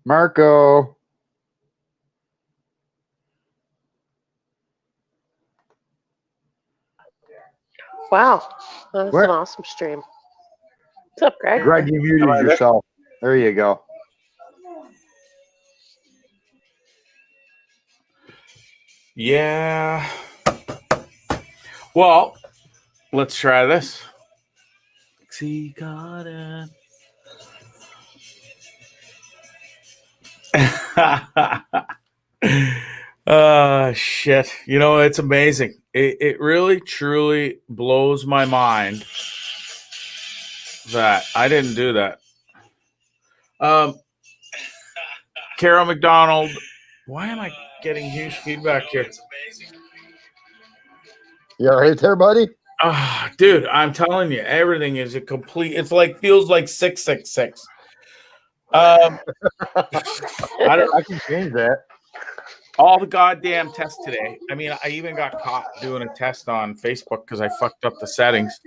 Marco. Wow. That's an awesome stream. What's up, Greg? Greg, you muted yourself. There you go. Yeah. Well, let's try this. See, got it. Shit. You know, it's amazing. It really, truly blows my mind that I didn't do that. Carol McDonald, why am I getting huge feedback here? You all right there, buddy? Dude, I'm telling you, everything is a complete. It's like feels like 666. I can change that. All the goddamn tests today. I mean, I even got caught doing a test on Facebook because I fucked up the settings.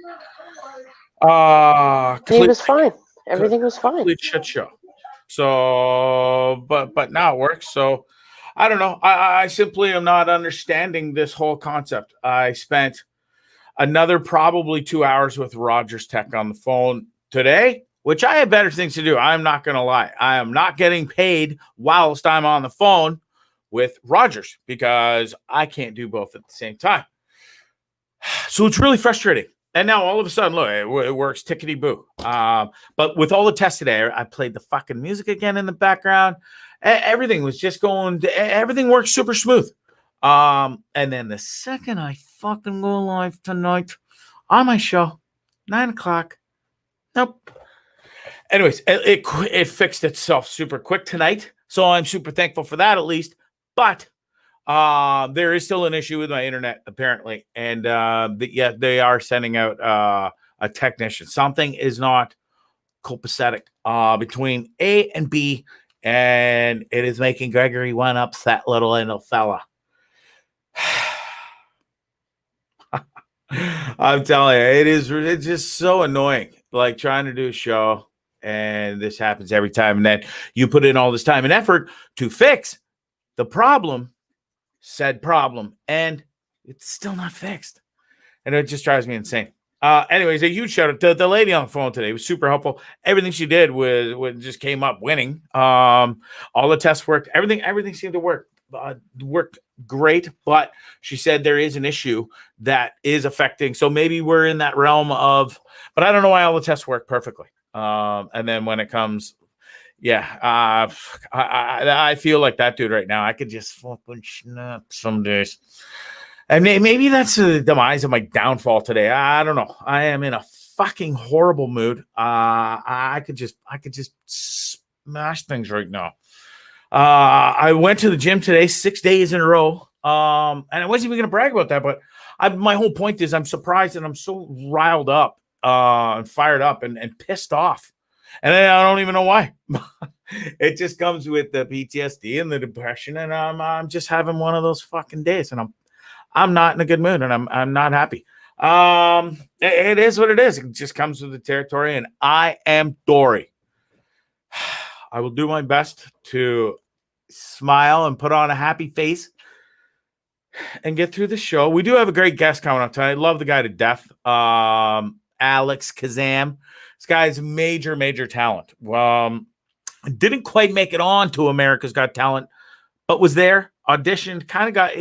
He was fine. Everything was fine. Complete shit show. So, but now it works. So, I don't know. I simply am not understanding this whole concept. I spent another probably 2 hours with Rogers Tech on the phone today, which I have better things to do. I'm not going to lie. I am not getting paid whilst I'm on the phone with Rogers because I can't do both at the same time. So it's really frustrating. And now all of a sudden, look, it works tickety-boo. But with all the tests today, I played the fucking music again in the background. Everything was just going, everything works super smooth. And then the second I fucking go live tonight on my show, 9 o'clock, nope. Anyways, it fixed itself super quick tonight. So I'm super thankful for that at least. But there is still an issue with my internet, apparently. And they are sending out a technician. Something is not copacetic between A and B. And it is making Gregory one upset little fella. I'm telling you, it's just so annoying. Like trying to do a show and this happens every time. And then you put in all this time and effort to fix the problem, said problem, and it's still not fixed. And it just drives me insane. Anyways, a huge shout out to the lady on the phone today. It was super helpful. Everything she did was just came up winning. All the tests worked. Everything seemed to work. Worked great, but she said there is an issue that is affecting. So maybe we're in that realm of, but I don't know why all the tests work perfectly. And then when it comes, I feel like that dude right now. I could just fucking snap some days. And maybe that's the demise of my downfall today. I don't know. I am in a fucking horrible mood. I could just smash things right now. I went to the gym today 6 days in a row. And I wasn't even going to brag about that, but my whole point is I'm surprised and I'm so riled up and fired up and pissed off. And I don't even know why. It just comes with the PTSD and the depression, and I'm just having one of those fucking days, and I'm not in a good mood, and I'm not happy. It is what it is. It just comes with the territory, and I am Dory. I will do my best to smile and put on a happy face and get through the show. We do have a great guest coming up tonight. I love the guy to death. Alex Kazam. This guy's major talent. Didn't quite make it on to America's Got Talent, but was there, auditioned, kind of got.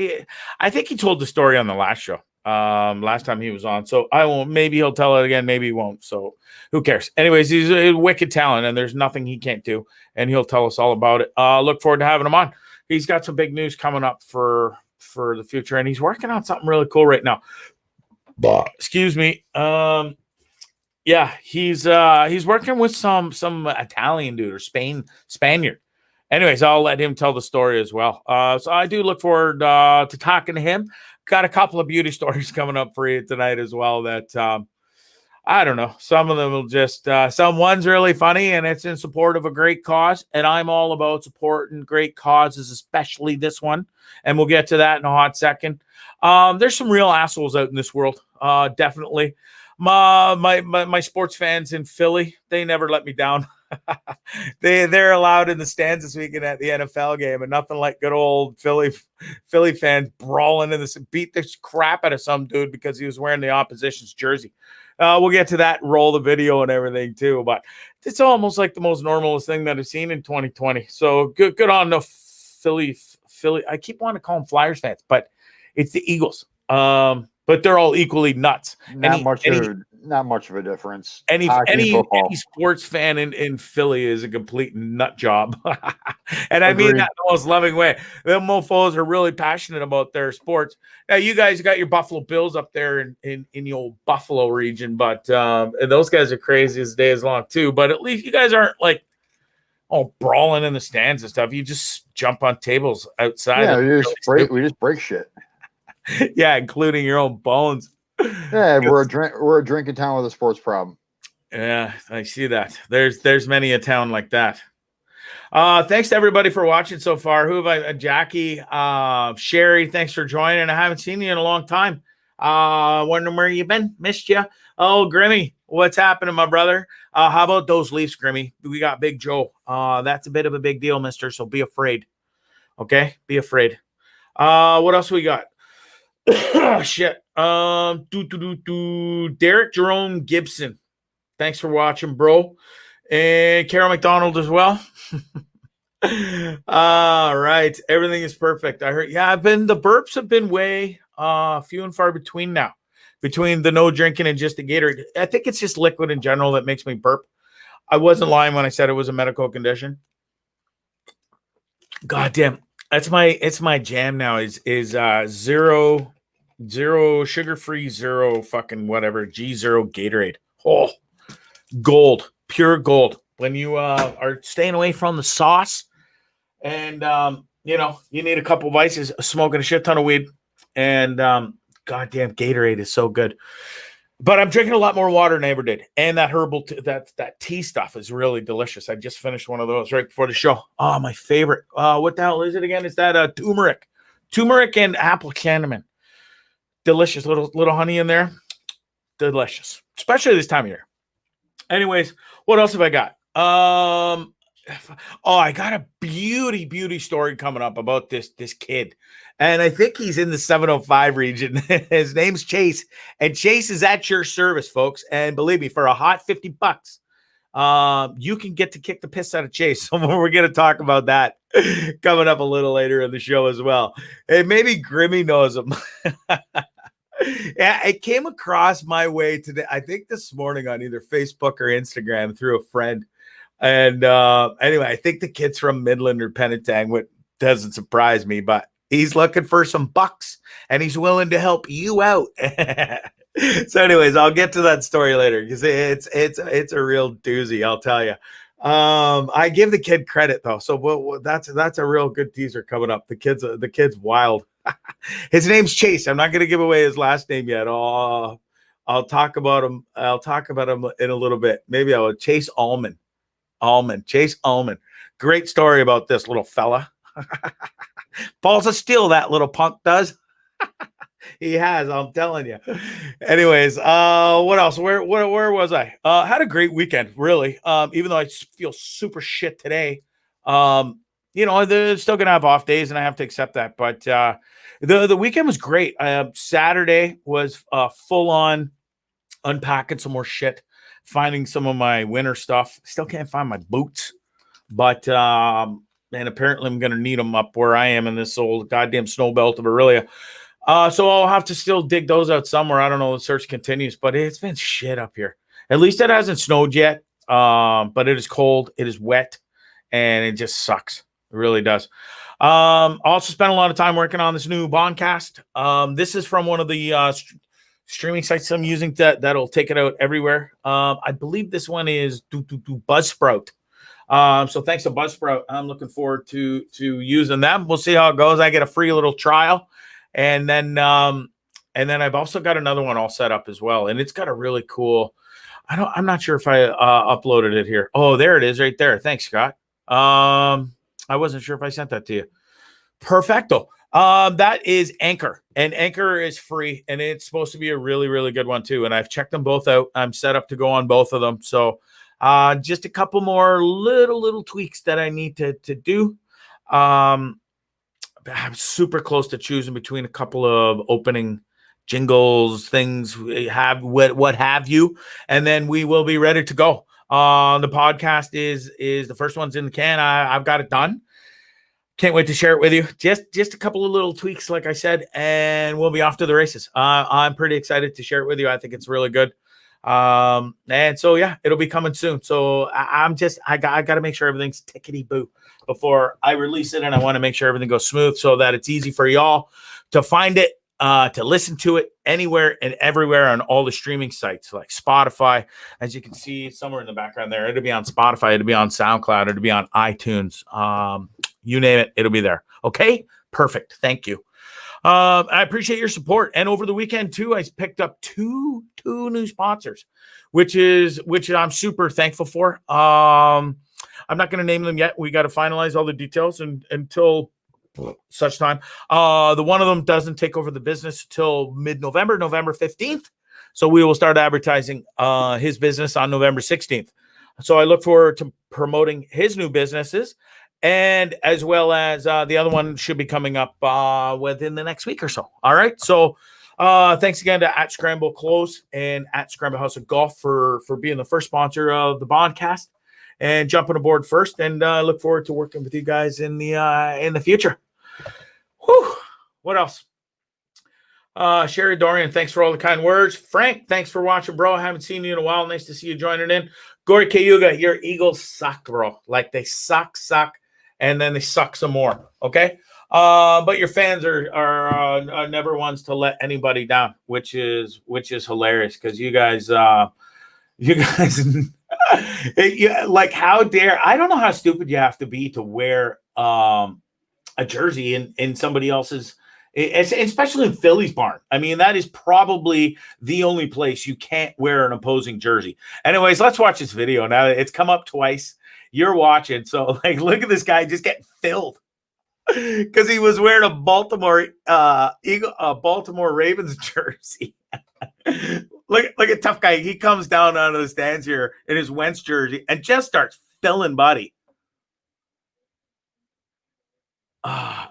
I think he told the story on the last show, last time he was on. So I won't. Maybe he'll tell it again. Maybe he won't. So who cares? Anyways, he's a wicked talent, and there's nothing he can't do, and he'll tell us all about it. Look forward to having him on. He's got some big news coming up for the future, and he's working on something really cool right now. Excuse me. Yeah, he's working with some Italian dude or Spaniard. Anyways, I'll let him tell the story as well. So I do look forward to talking to him. Got a couple of beauty stories coming up for you tonight as well that I don't know. Some of them will just someone's really funny and it's in support of a great cause. And I'm all about supporting great causes, especially this one. And we'll get to that in a hot second. There's some real assholes out in this world. Definitely. My sports fans in Philly, they never let me down. They're allowed in the stands this weekend at the NFL game, and nothing like good old Philly fans brawling in this, beat the crap out of some dude because he was wearing the opposition's jersey. We'll get to that, roll the video and everything too, but it's almost like the most normalist thing that I've seen in 2020. So good on the Philly. I keep wanting to call them Flyers fans, but it's the Eagles. But they're all equally nuts. Not much of a difference. Any sports fan in Philly is a complete nut job. And I mean that in the most loving way. Them mofos are really passionate about their sports. Now, you guys got your Buffalo Bills up there in the old Buffalo region, but and those guys are crazy as day is long too. But at least you guys aren't like brawling in the stands and stuff. You just jump on tables outside. Yeah, we just break shit. Yeah, including your own bones. Yeah, we're a drinking town with a sports problem. Yeah, I see that. There's many a town like that. Thanks to everybody for watching so far. Who have I? Jackie, Sherry, thanks for joining. I haven't seen you in a long time. Wondering where you been? Missed you. Oh, Grimmy, what's happening, my brother? How about those Leafs, Grimmy? We got Big Joe. That's a bit of a big deal, mister, so be afraid. Okay? Be afraid. What else we got? Shit. Derek Jerome Gibson. Thanks for watching, bro. And Carol McDonald as well. All right. Everything is perfect. I heard. Yeah, the burps have been way few and far between now. Between the no drinking and just the Gatorade. I think it's just liquid in general that makes me burp. I wasn't lying when I said it was a medical condition. God damn. It's my jam now is zero sugar-free, zero fucking whatever, G0 Gatorade. Oh, gold, pure gold. When you are staying away from the sauce and, you need a couple vices, smoking a shit ton of weed, and goddamn Gatorade is so good. But I'm drinking a lot more water than I ever did. And that herbal, that tea stuff is really delicious. I just finished one of those right before the show. Oh, my favorite. What the hell is it again? Is that turmeric? Turmeric and apple cinnamon. Delicious. Little honey in there. Delicious. Especially this time of year. Anyways, what else have I got? I got a beauty story coming up about this kid. And I think he's in the 705 region. His name's Chase. And Chase is at your service, folks. And believe me, for a hot $50, you can get to kick the piss out of Chase. So we're going to talk about that coming up a little later in the show as well. And maybe Grimmy knows him. Yeah, it came across my way today. I think this morning on either Facebook or Instagram through a friend. And anyway, I think the kid's from Midland or Penetang, which doesn't surprise me, but he's looking for some bucks and he's willing to help you out. So anyways, I'll get to that story later because it's a real doozy, I'll tell you. I give the kid credit though. So that's a real good teaser coming up. The kid's wild. His name's Chase. I'm not going to give away his last name yet. I'll talk about him. I'll talk about him in a little bit. Maybe I will. Chase Chase Allman. Great story about this little fella. Balls of steel, that little punk does. He has, I'm telling you. Anyways, what else? Where was I? Had a great weekend, really. Even though I feel super shit today. They're still gonna have off days, and I have to accept that. But the weekend was great. Saturday was full on unpacking some more shit, finding some of my winter stuff. Still can't find my boots, but and apparently I'm gonna need them up where I am in this old goddamn snow belt of Orillia. So I'll have to still dig those out somewhere. I don't know. The search continues, but it's been shit up here. At least it hasn't snowed yet. But it is cold. It is wet, and it just sucks. It really does. Also spent a lot of time working on this new Bondcast. This is from one of the streaming sites I'm using that'll take it out everywhere. I believe this one is Buzzsprout. So thanks to Buzzsprout, I'm looking forward to using them. We'll see how it goes. I get a free little trial, and then I've also got another one all set up as well, and it's got a really cool. I'm not sure if I uploaded it here. Oh, there it is, right there. Thanks, Scott. I wasn't sure if I sent that to you. Perfecto. That is Anchor, and Anchor is free, and it's supposed to be a really, really good one too. And I've checked them both out. I'm set up to go on both of them. So Just a couple more little tweaks that I need to do. I'm super close to choosing between a couple of opening jingles, things what have you, and then we will be ready to go. The podcast is the first one's in the can. I've got it done. Can't wait to share it with you. Just a couple of little tweaks, like I said, and we'll be off to the races. I'm pretty excited to share it with you. I think it's really good. And so yeah, it'll be coming soon. So I got to make sure everything's tickety boo before I release it, and I want to make sure everything goes smooth so that it's easy for y'all to find it, to listen to it anywhere and everywhere on all the streaming sites like Spotify. As you can see somewhere in the background there, it'll be on Spotify, it'll be on SoundCloud, it'll be on iTunes. You name it, it'll be there. Okay, perfect. Thank you. I appreciate your support. And over the weekend too, I picked up two new sponsors, which I'm super thankful for. I'm not going to name them yet. We got to finalize all the details until such time. The one of them doesn't take over the business till mid-November, November 15th. So we will start advertising his business on November 16th. So I look forward to promoting his new businesses. And as well as the other one should be coming up within the next week or so. All right. So thanks again to at Scramble Close and at Scramble House of Golf for being the first sponsor of the Bondcast and jumping aboard first. And I look forward to working with you guys in the future. Whew. What else? Sherry Dorian, thanks for all the kind words. Frank, thanks for watching, bro. I haven't seen you in a while. Nice to see you joining in. Gory Cayuga, your Eagles suck, bro. Like they suck. And then they suck some more, okay? But your fans are never ones to let anybody down, which is hilarious because you guys, like how dare I don't know how stupid you have to be to wear a jersey in somebody else's, especially in Philly's barn. I mean, that is probably the only place you can't wear an opposing jersey. Anyways, let's watch this video now. It's come up twice. You're watching, so like, look at this guy just getting filled because he was wearing a Baltimore Ravens jersey. look at tough guy. He comes down out of the stands here in his Wentz jersey and just starts filling buddy.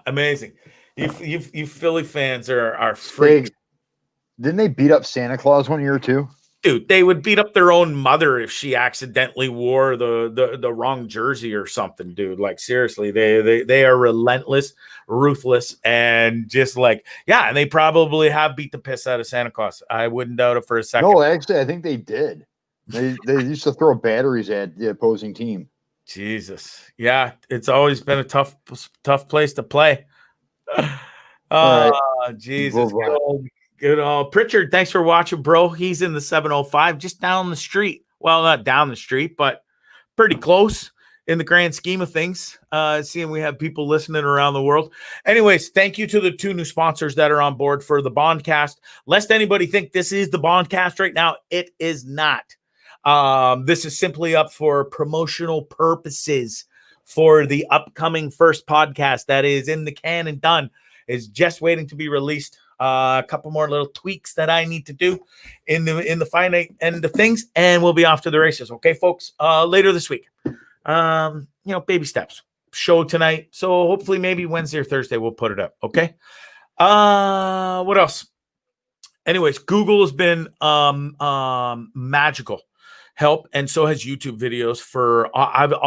Amazing. You Philly fans are freaks. Didn't they beat up Santa Claus one year too? Dude, they would beat up their own mother if she accidentally wore the wrong jersey or something, dude. Like seriously, they are relentless, ruthless, and just like, yeah, and they probably have beat the piss out of Santa Claus. I wouldn't doubt it for a second. No, actually, I think they did. They used to throw batteries at the opposing team. Jesus. Yeah, it's always been a tough place to play. Right. Jesus. Good old Pritchard, thanks for watching, bro. He's in the 705, just down the street. Well, not down the street, but pretty close in the grand scheme of things. Seeing we have people listening around the world. Anyways, thank you to the two new sponsors that are on board for the Bondcast. Lest anybody think this is the Bondcast right now, it is not. This is simply up for promotional purposes for the upcoming first podcast that is in the can and done. Is just waiting to be released. A couple more little tweaks that I need to do in the finite end of things, and we'll be off to the races. Okay, folks. Later this week. Baby steps. Show tonight. So hopefully maybe Wednesday or Thursday we'll put it up. Okay. What else? Anyways, Google has been magical help, and so has YouTube videos for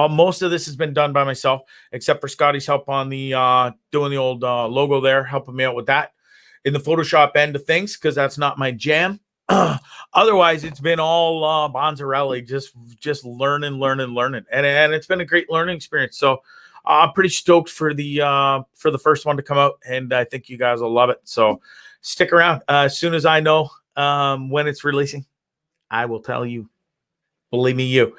most of this has been done by myself, except for Scotty's help on the doing the old logo there, helping me out with that in the Photoshop end of things, because that's not my jam. Otherwise, it's been all Bondzee, just learning, and it's been a great learning experience. So I'm pretty stoked for the first one to come out, and I think you guys will love it. So stick around. As soon as I know when it's releasing, I will tell you. Believe me, you.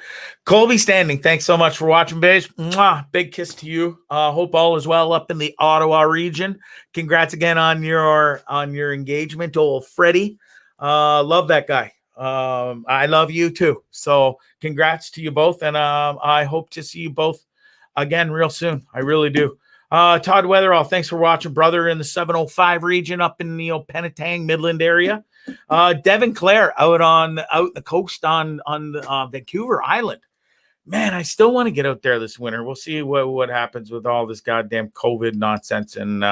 Colby Standing, thanks so much for watching, babes. Mwah, big kiss to you. Hope all is well up in the Ottawa region. Congrats again on your engagement, old Freddie. Love that guy. I love you too. So congrats to you both, and I hope to see you both again real soon. I really do. Todd Weatherall, thanks for watching, brother, in the 705 region up in the Penetang Midland area. Devin Clare out the coast on Vancouver Island. man, I still want to get out there this winter. We'll see what happens with all this goddamn COVID nonsense and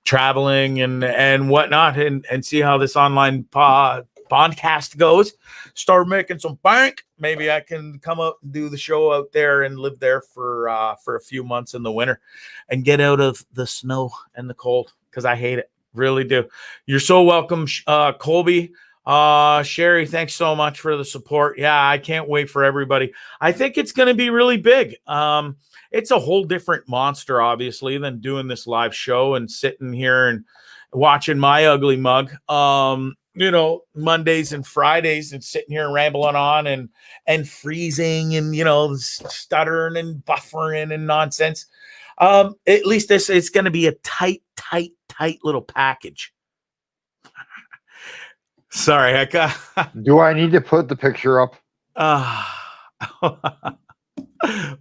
traveling and whatnot, and see how this online podcast goes. Start making some bank. Maybe I can come out and do the show out there and live there for a few months in the winter and get out of the snow and the cold, because I hate it. Really do. You're so welcome, Colby. Sherry, thanks so much for the support. Yeah, I can't wait for everybody. I think it's going to be really big. It's a whole different monster, obviously, than doing this live show and sitting here and watching my ugly mug, Mondays and Fridays, and sitting here and rambling on and freezing and, stuttering and buffering and nonsense. At least it's going to be a tight little package. Sorry, I got. Do I need to put the picture up? I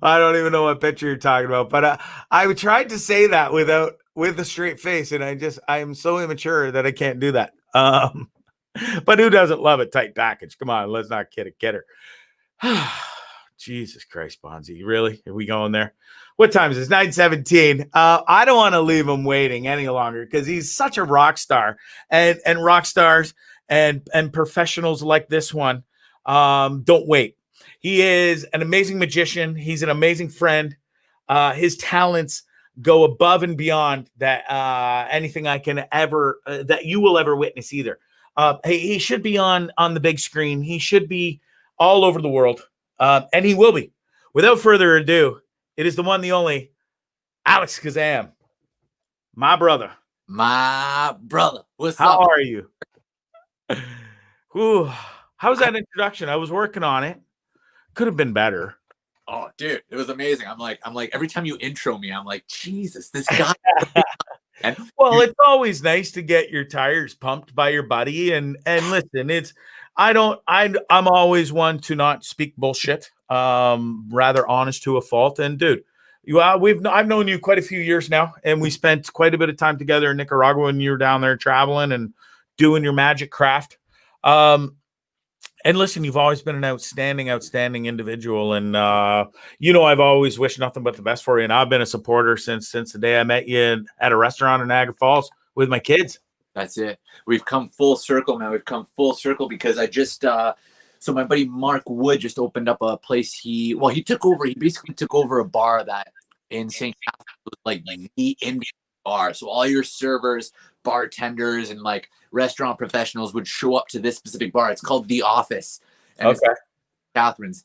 don't even know what picture you're talking about, but I tried to say that with a straight face, and I am so immature that I can't do that. But who doesn't love a tight package? Come on, let's not kid her. Jesus Christ, Bondzee, really? Are we going there? What time is this? 9:17. I don't want to leave him waiting any longer, because he's such a rock star, and rock stars and professionals like this one don't wait. He is an amazing magician. He's an amazing friend. His talents go above and beyond that anything I can ever that you will ever witness either. He should be on the big screen. He should be all over the world, and he will be. Without further ado, it is the one, the only, Alex Kazam, my brother. What's up? How are you? Ooh, how's that introduction? I was working on it. Could have been better. Oh, dude, it was amazing. I'm like, every time you intro me, I'm like, Jesus, this guy. Well, it's always nice to get your tires pumped by your buddy. And listen, I'm always one to not speak bullshit. Rather honest to a fault. And dude, I've known you quite a few years now, and we spent quite a bit of time together in Nicaragua when you were down there traveling and doing your magic craft. And listen, you've always been an outstanding individual. And, I've always wished nothing but the best for you. And I've been a supporter since the day I met you at a restaurant in Niagara Falls with my kids. That's it. We've come full circle, man. We've come full circle because I just, so my buddy Mark Wood just opened up a place. He basically took over a bar that in St. Catharines was like the Indian bar. So all your servers, bartenders, and like restaurant professionals would show up to this specific bar. It's called The Office. And it's Catharines.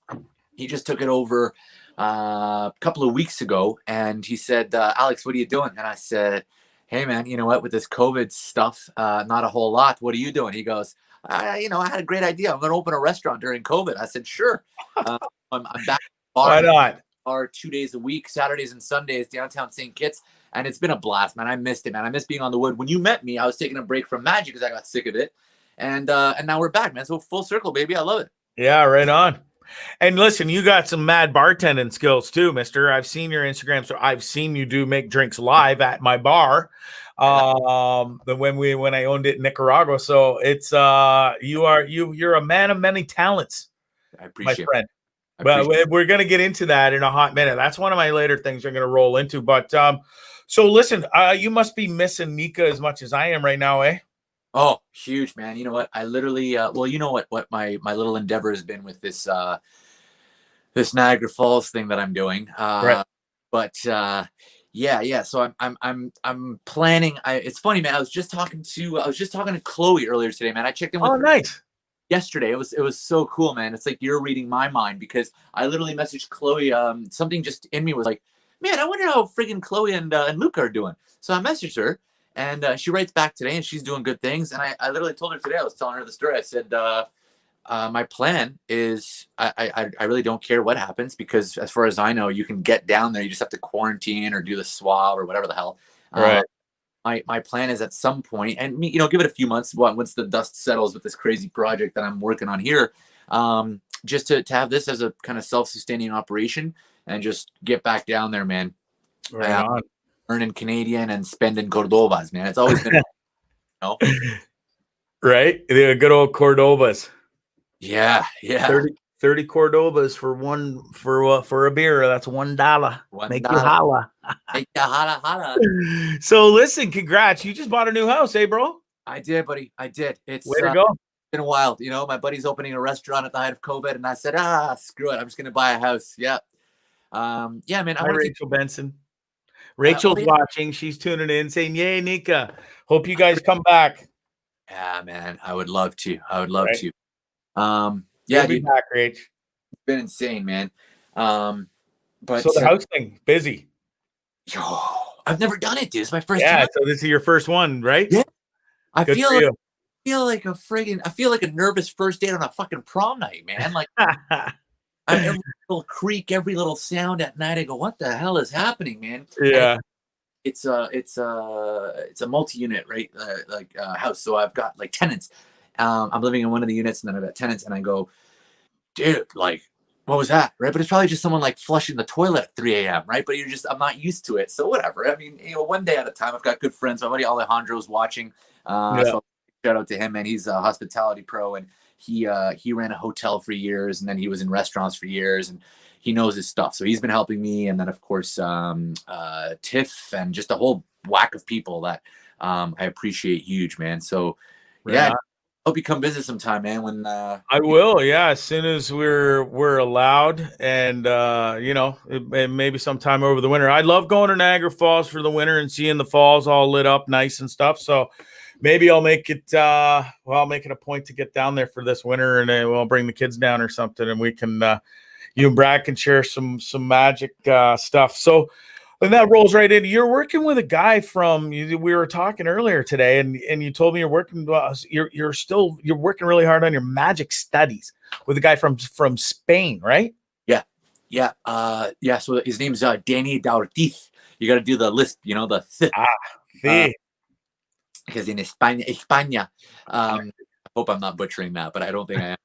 He just took it over a couple of weeks ago, and he said, Alex, what are you doing? And I said, hey man, you know what, with this COVID stuff, not a whole lot. What are you doing? He goes, I had a great idea. I'm going to open a restaurant during COVID. I said, sure. I'm back. Why not? 2 days a week, Saturdays and Sundays, downtown St. Kitts. And it's been a blast, man. I missed it, man. I miss being on the wood. When you met me, I was taking a break from magic because I got sick of it. And now we're back, man. So full circle, baby. I love it. Yeah, right on. And listen, you got some mad bartending skills too, mister. I've seen your Instagram. So I've seen you make drinks live at my bar. When I owned it in Nicaragua. So it's you're a man of many talents. I appreciate my friend. But we're gonna get into that in a hot minute. That's one of my later things I'm gonna roll into. But so listen, you must be missing Nika as much as I am right now, eh? Oh, huge, man. You know what? I literally you know what my little endeavor has been with this this Niagara Falls thing that I'm doing. Right. But yeah. So I'm planning. It's funny, man. I was just talking to Chloe earlier today, man. I checked in with her nice. Yesterday. It was so cool, man. It's like you're reading my mind, because I literally messaged Chloe. Something just in me was like, man, I wonder how friggin' Chloe and Luca are doing. So I messaged her, and she writes back today, and she's doing good things. And I literally told her today, I was telling her the story. I said, my plan is I really don't care what happens, because as far as I know, you can get down there. You just have to quarantine or do the swab or whatever the hell. Right. My plan is at some point, and give it a few months once the dust settles with this crazy project that I'm working on here, just to have this as a kind of self-sustaining operation and just get back down there, man. Right on. Earning Canadian and spending Cordobas, man. It's always been, right? The good old Cordobas. Yeah. 30 Cordobas for a beer. That's $1. Make you $1. holla. Make ya holla holla. So listen, congrats. You just bought a new house, eh, bro? I did, buddy. I did. It's Way to go. been wild. You know, my buddy's opening a restaurant at the height of COVID, and I said, screw it. I'm just gonna buy a house. Yeah. Yeah, man. I Hi, want to Rachel Benson. Rachel's yeah. watching. She's tuning in, saying, "Yay, Nika! Hope you guys come back." Yeah, man. I would love to. I would love Right. to. Yeah, Yeah, be dude, back, Rach. it's been insane, man. But So the house thing, busy. yo, I've never done it, dude. It's my first Yeah, time. so this is your first one, right? Yeah. I Good feel for like, you. I feel like a nervous first date on a fucking prom night, man. Like every little creak, every little sound at night, I go, what the hell is happening, man? Yeah. And it's a multi-unit, right? House. So I've got like tenants. I'm living in one of the units, and then I've got tenants, and I go, dude, like, what was that? Right. But it's probably just someone like flushing the toilet at 3 a.m. Right. But I'm not used to it. So whatever. I mean, one day at a time. I've got good friends. My buddy Alejandro's watching. So shout out to him, man. He's a hospitality pro, and he ran a hotel for years, and then he was in restaurants for years, and he knows his stuff. So he's been helping me. And then of course, Tiff, and just a whole whack of people that I appreciate huge, man. So yeah. Hope you come visit sometime, man. When I will, yeah, as soon as we're allowed, and maybe sometime over the winter. I love going to Niagara Falls for the winter and seeing the falls all lit up nice and stuff. So maybe I'll make it. I'll make it a point to get down there for this winter, and we'll bring the kids down or something, and we can. You and Brad can share some magic stuff. So. And that rolls right in. You're working with a guy we were talking earlier today, and you told me you're working. You're working really hard on your magic studies with a guy from Spain, right? Yeah. So his name's Danny Ortiz. You got to do the list, because in España. I hope I'm not butchering that, but I don't think I am.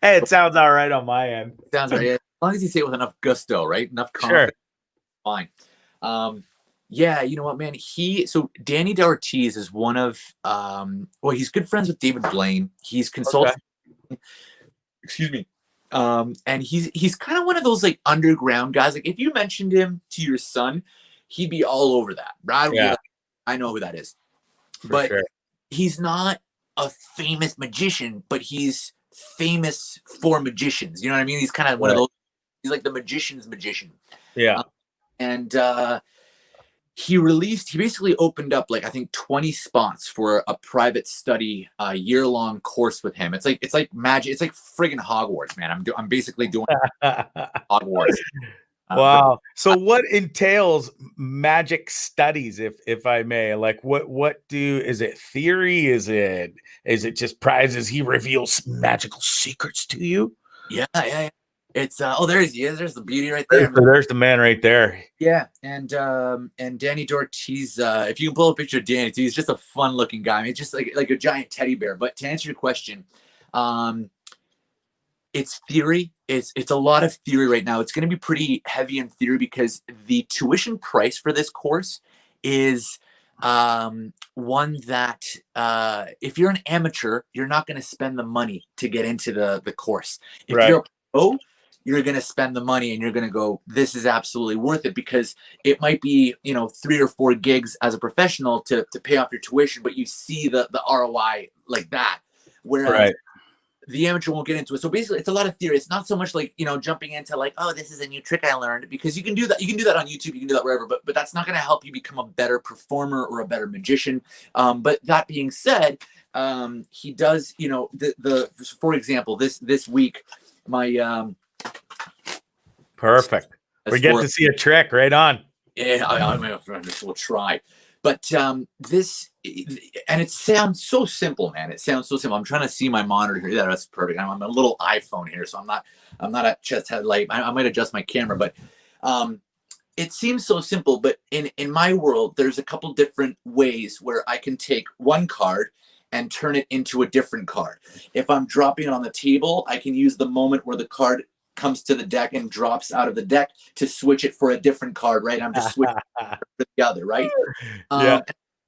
Hey, it sounds all right on my end. Sounds right. As long as you say it with enough gusto, right? Enough confidence. Sure. Fine. Yeah, you know what, man? So Danny Ortiz is one of he's good friends with David Blaine. He's consulting. Okay. Excuse me. And he's kind of one of those like underground guys. Like if you mentioned him to your son, he'd be all over that. Brad, yeah. I know who that is. But he's not a famous magician, but he's famous for magicians. You know what I mean? He's kind of one of those. He's like the magician's magician. Yeah. And he basically opened up like I think 20 spots for a private study, year-long course with him. It's like magic. It's like friggin' Hogwarts, man. I'm basically doing Hogwarts. Wow. So what entails magic studies, if I may? Like is it theory? Is it just prizes? He reveals magical secrets to you? Yeah. It's there's the beauty right there. There's the man right there. Yeah, and Danny Ortiz, if you can pull a picture of Danny, he's just a fun looking guy. I mean, it's just like a giant teddy bear. But to answer your question, it's theory. It's a lot of theory right now. It's going to be pretty heavy in theory because the tuition price for this course is one that if you're an amateur, you're not going to spend the money to get into the course. If you're a pro, you're going to spend the money and you're going to go, this is absolutely worth it, because it might be, 3 or 4 gigs as a professional to pay off your tuition, but you see the ROI like that. Whereas the amateur won't get into it. So basically it's a lot of theory. It's not so much like, jumping into like, oh, this is a new trick I learned, because you can do that. You can do that on YouTube. You can do that wherever, but that's not going to help you become a better performer or a better magician. But that being said, he does, for example, this week, my, perfect. We get to see a trick right on. Yeah, I will try. But this, and it sounds so simple, man. It sounds so simple. I'm trying to see my monitor here. Yeah, that's perfect. I'm on a little iPhone here, so I'm not at chest headlight. I might adjust my camera, but it seems so simple. But in my world, there's a couple different ways where I can take one card and turn it into a different card. If I'm dropping it on the table, I can use the moment where the card comes to the deck and drops out of the deck to switch it for a different card, right? I'm just switching for the other, right?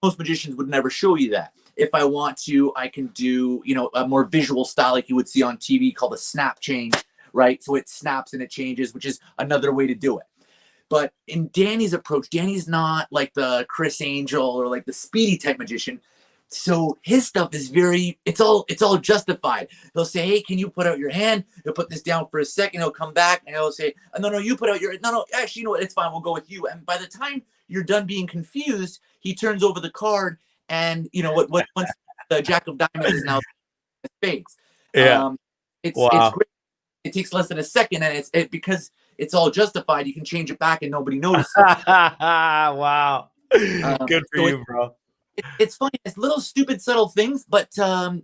Most magicians would never show you that. If I want to, I can do, a more visual style like you would see on TV called a snap change, right? So it snaps and it changes, which is another way to do it. But in Danny's approach, Danny's not like the Chris Angel or like the Speedy type magician. So his stuff is it's all justified. He'll say, hey, can you put out your hand? He'll put this down for a second. He'll come back and he'll say, no, you put out no, actually, you know what? It's fine. We'll go with you. And by the time you're done being confused, he turns over the card and you know what once the Jack of Diamonds is now spades. Yeah. It's Wow. great. It takes less than a second and because it's all justified, you can change it back and nobody notices. Wow. Good for you, bro. It's funny. It's little stupid subtle things, but sorry.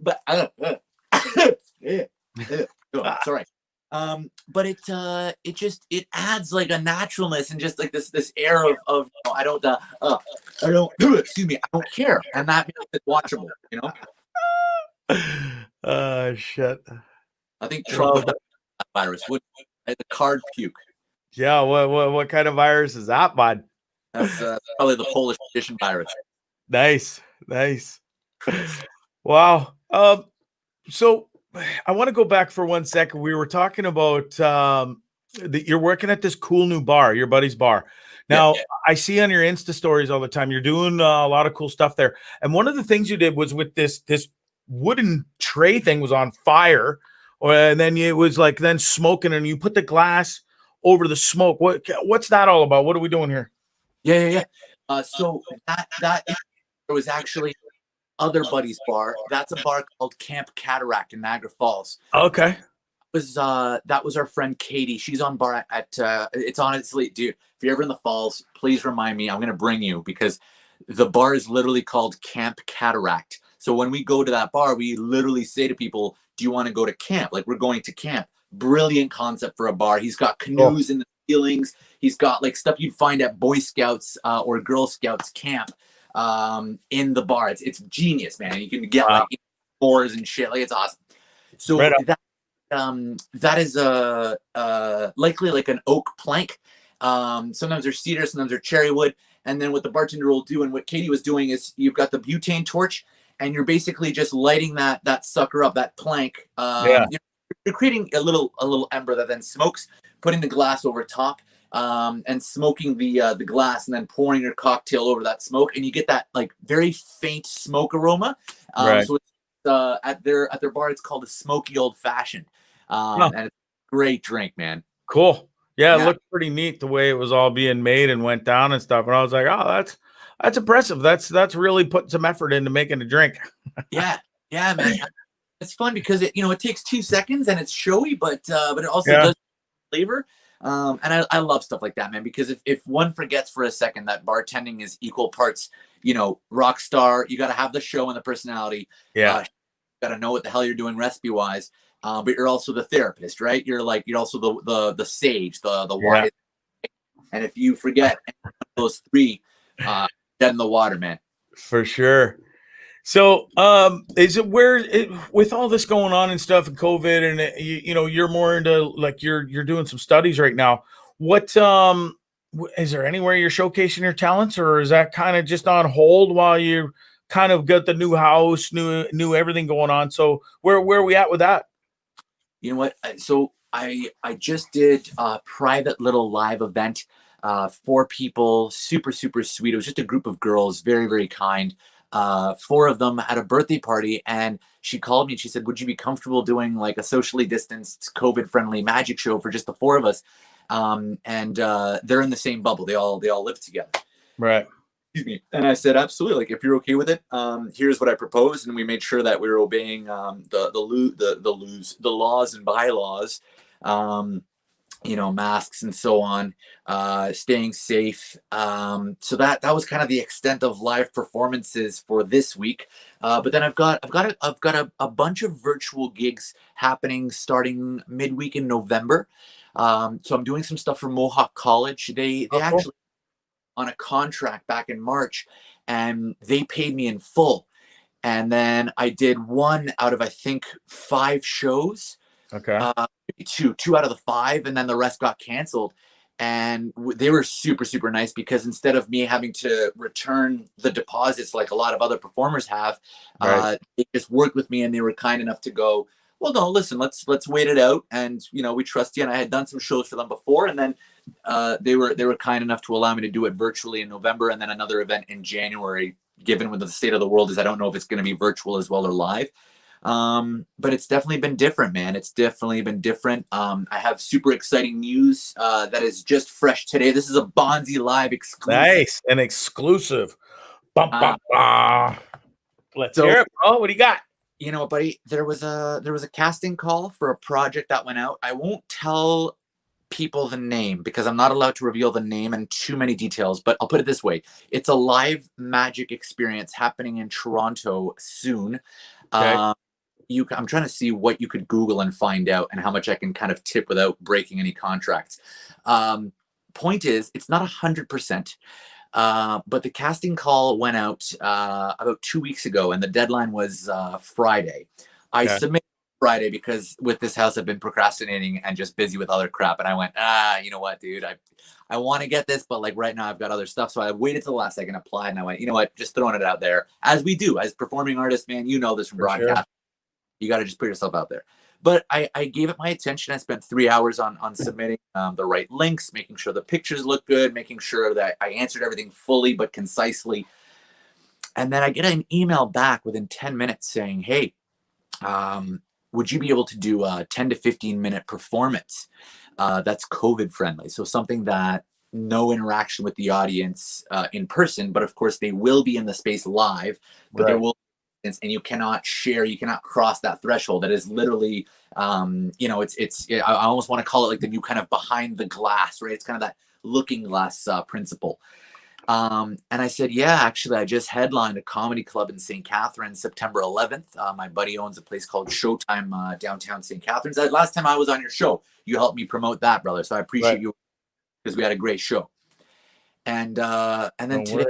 But it adds like a naturalness and just like this air of I don't excuse me, I don't care, and that makes it watchable, you know. Shit. I think Trump would die of that virus. Would the card puke? Yeah. What kind of virus is that, bud? That's probably the Polish edition virus. Nice. Wow. So I want to go back for 1 second. We were talking about you're working at this cool new bar, your buddy's bar. Now, yeah. I see on your Insta stories all the time, you're doing a lot of cool stuff there. And one of the things you did was with this wooden tray thing was on fire, and then it was like then smoking, and you put the glass over the smoke. What's that all about? What are we doing here? Yeah. So that was actually other buddy's bar. That's a bar called Camp Cataract in Niagara Falls. Okay. That was our friend Katie. She's on bar at it's honestly, dude, if you're ever in the Falls, please remind me. I'm gonna bring you because the bar is literally called Camp Cataract. So when we go to that bar, we literally say to people, do you want to go to camp? Like, we're going to camp. Brilliant concept for a bar. He's got canoes in the ceilings. He's got like stuff you'd find at Boy Scouts or Girl Scouts camp in the bar. It's genius, man. You can get like oars and shit. Like, it's awesome. So that is likely like an oak plank. Sometimes they're cedar, sometimes they're cherry wood. And then what the bartender will do, and what Katie was doing, is you've got the butane torch, and you're basically just lighting that sucker up, that plank. You're creating a little ember that then smokes, putting the glass over top, and smoking the glass, and then pouring your cocktail over that smoke, and you get that like very faint smoke aroma. So it's, at their bar, it's called a smoky old fashioned, and it's a great drink, man. Cool. Yeah, it looked pretty neat the way it was all being made and went down and stuff. And I was like, oh, that's impressive. That's really putting some effort into making a drink. Yeah, man. It's fun because it takes 2 seconds and it's showy, but it also does flavor. And I love stuff like that, man, because if one forgets for a second that bartending is equal parts, rock star, you got to have the show and the personality. Yeah. Got to know what the hell you're doing recipe wise. But you're also the therapist, right? You're also the sage, the wise. And if you forget those three, dead in the water, man. For sure. So, is it with all this going on and stuff and COVID, and you're more into like you're doing some studies right now. What is there anywhere you're showcasing your talents, or is that kind of just on hold while you kind of got the new house, new everything going on? So where are we at with that? You know what? So I just did a private little live event, 4 people, super, super sweet. It was just a group of girls, very, very kind. 4 of them had a birthday party, and she called me and she said, would you be comfortable doing like a socially distanced, COVID-friendly magic show for just the 4 of us? And they're in the same bubble. They all live together. Right. Excuse me. And I said, absolutely. Like, if you're okay with it, here's what I proposed. And we made sure that we were obeying the laws and bylaws, masks and so on, staying safe. So that was kind of the extent of live performances for this week. But then I've got a bunch of virtual gigs happening starting midweek in November. So I'm doing some stuff for Mohawk College. They actually on a contract back in March, and they paid me in full. And then I did 1 out of, I think, 5 shows. Okay. Two out of the 5, and then the rest got canceled. And they were super, super nice, because instead of me having to return the deposits like a lot of other performers have, they just worked with me, and they were kind enough to go, well, no, listen, let's wait it out, and we trust you. And I had done some shows for them before, and then they were kind enough to allow me to do it virtually in November, and then another event in January. Given what the state of the world is, I don't know if it's going to be virtual as well or live. But it's definitely been different, man. It's definitely been different. I have super exciting news that is just fresh today. This is a Bondzee live exclusive. Nice, an exclusive. Bum, bum, bum. Let's hear it, bro. What do you got? You know, buddy, there was a casting call for a project that went out. I won't tell people the name because I'm not allowed to reveal the name and too many details, but I'll put it this way. It's a live magic experience happening in Toronto soon. Okay. I'm trying to see what you could Google and find out and how much I can kind of tip without breaking any contracts. Point is, it's not 100%. But the casting call went out about 2 weeks ago, and the deadline was Friday. I submitted Friday because with this house I've been procrastinating and just busy with other crap. And I went, you know what, dude, I want to get this, but like right now I've got other stuff. So I waited till the last second, applied, and I went, you know what, just throwing it out there as we do as performing artists, man. You know this from broadcast. Sure. You got to just put yourself out there. But I gave it my attention. I spent 3 hours on submitting the right links, making sure the pictures look good, making sure that I answered everything fully but concisely. And then I get an email back within 10 minutes saying, hey, would you be able to do a 10 to 15 minute performance that's COVID friendly? So something that no interaction with the audience in person, but of course they will be in the space live, but there will and you cannot share, you cannot cross that threshold. That is literally, I almost want to call it like the new kind of behind the glass, right? It's kind of that looking glass principle. And I said, yeah, actually, I just headlined a comedy club in St. Catharines, September 11th. My buddy owns a place called Showtime downtown St. Catharines. Last time I was on your show, you helped me promote that, brother. So I appreciate you because we had a great show. And then today,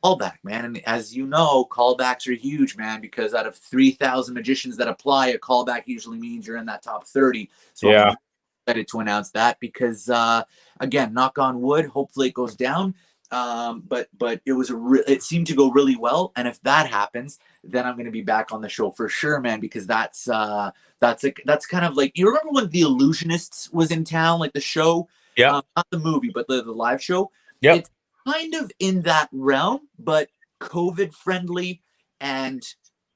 callback, man. And as you know, callbacks are huge, man, because out of 3,000 magicians that apply, a callback usually means you're in that top 30. So I'm excited to announce that because, again, knock on wood, hopefully it goes down. But it seemed to go really well. And if that happens, then I'm going to be back on the show for sure, man, because that's kind of like, you remember when The Illusionists was in town, like the show, not the movie, but the live show. Yeah. It's kind of in that realm, but COVID friendly and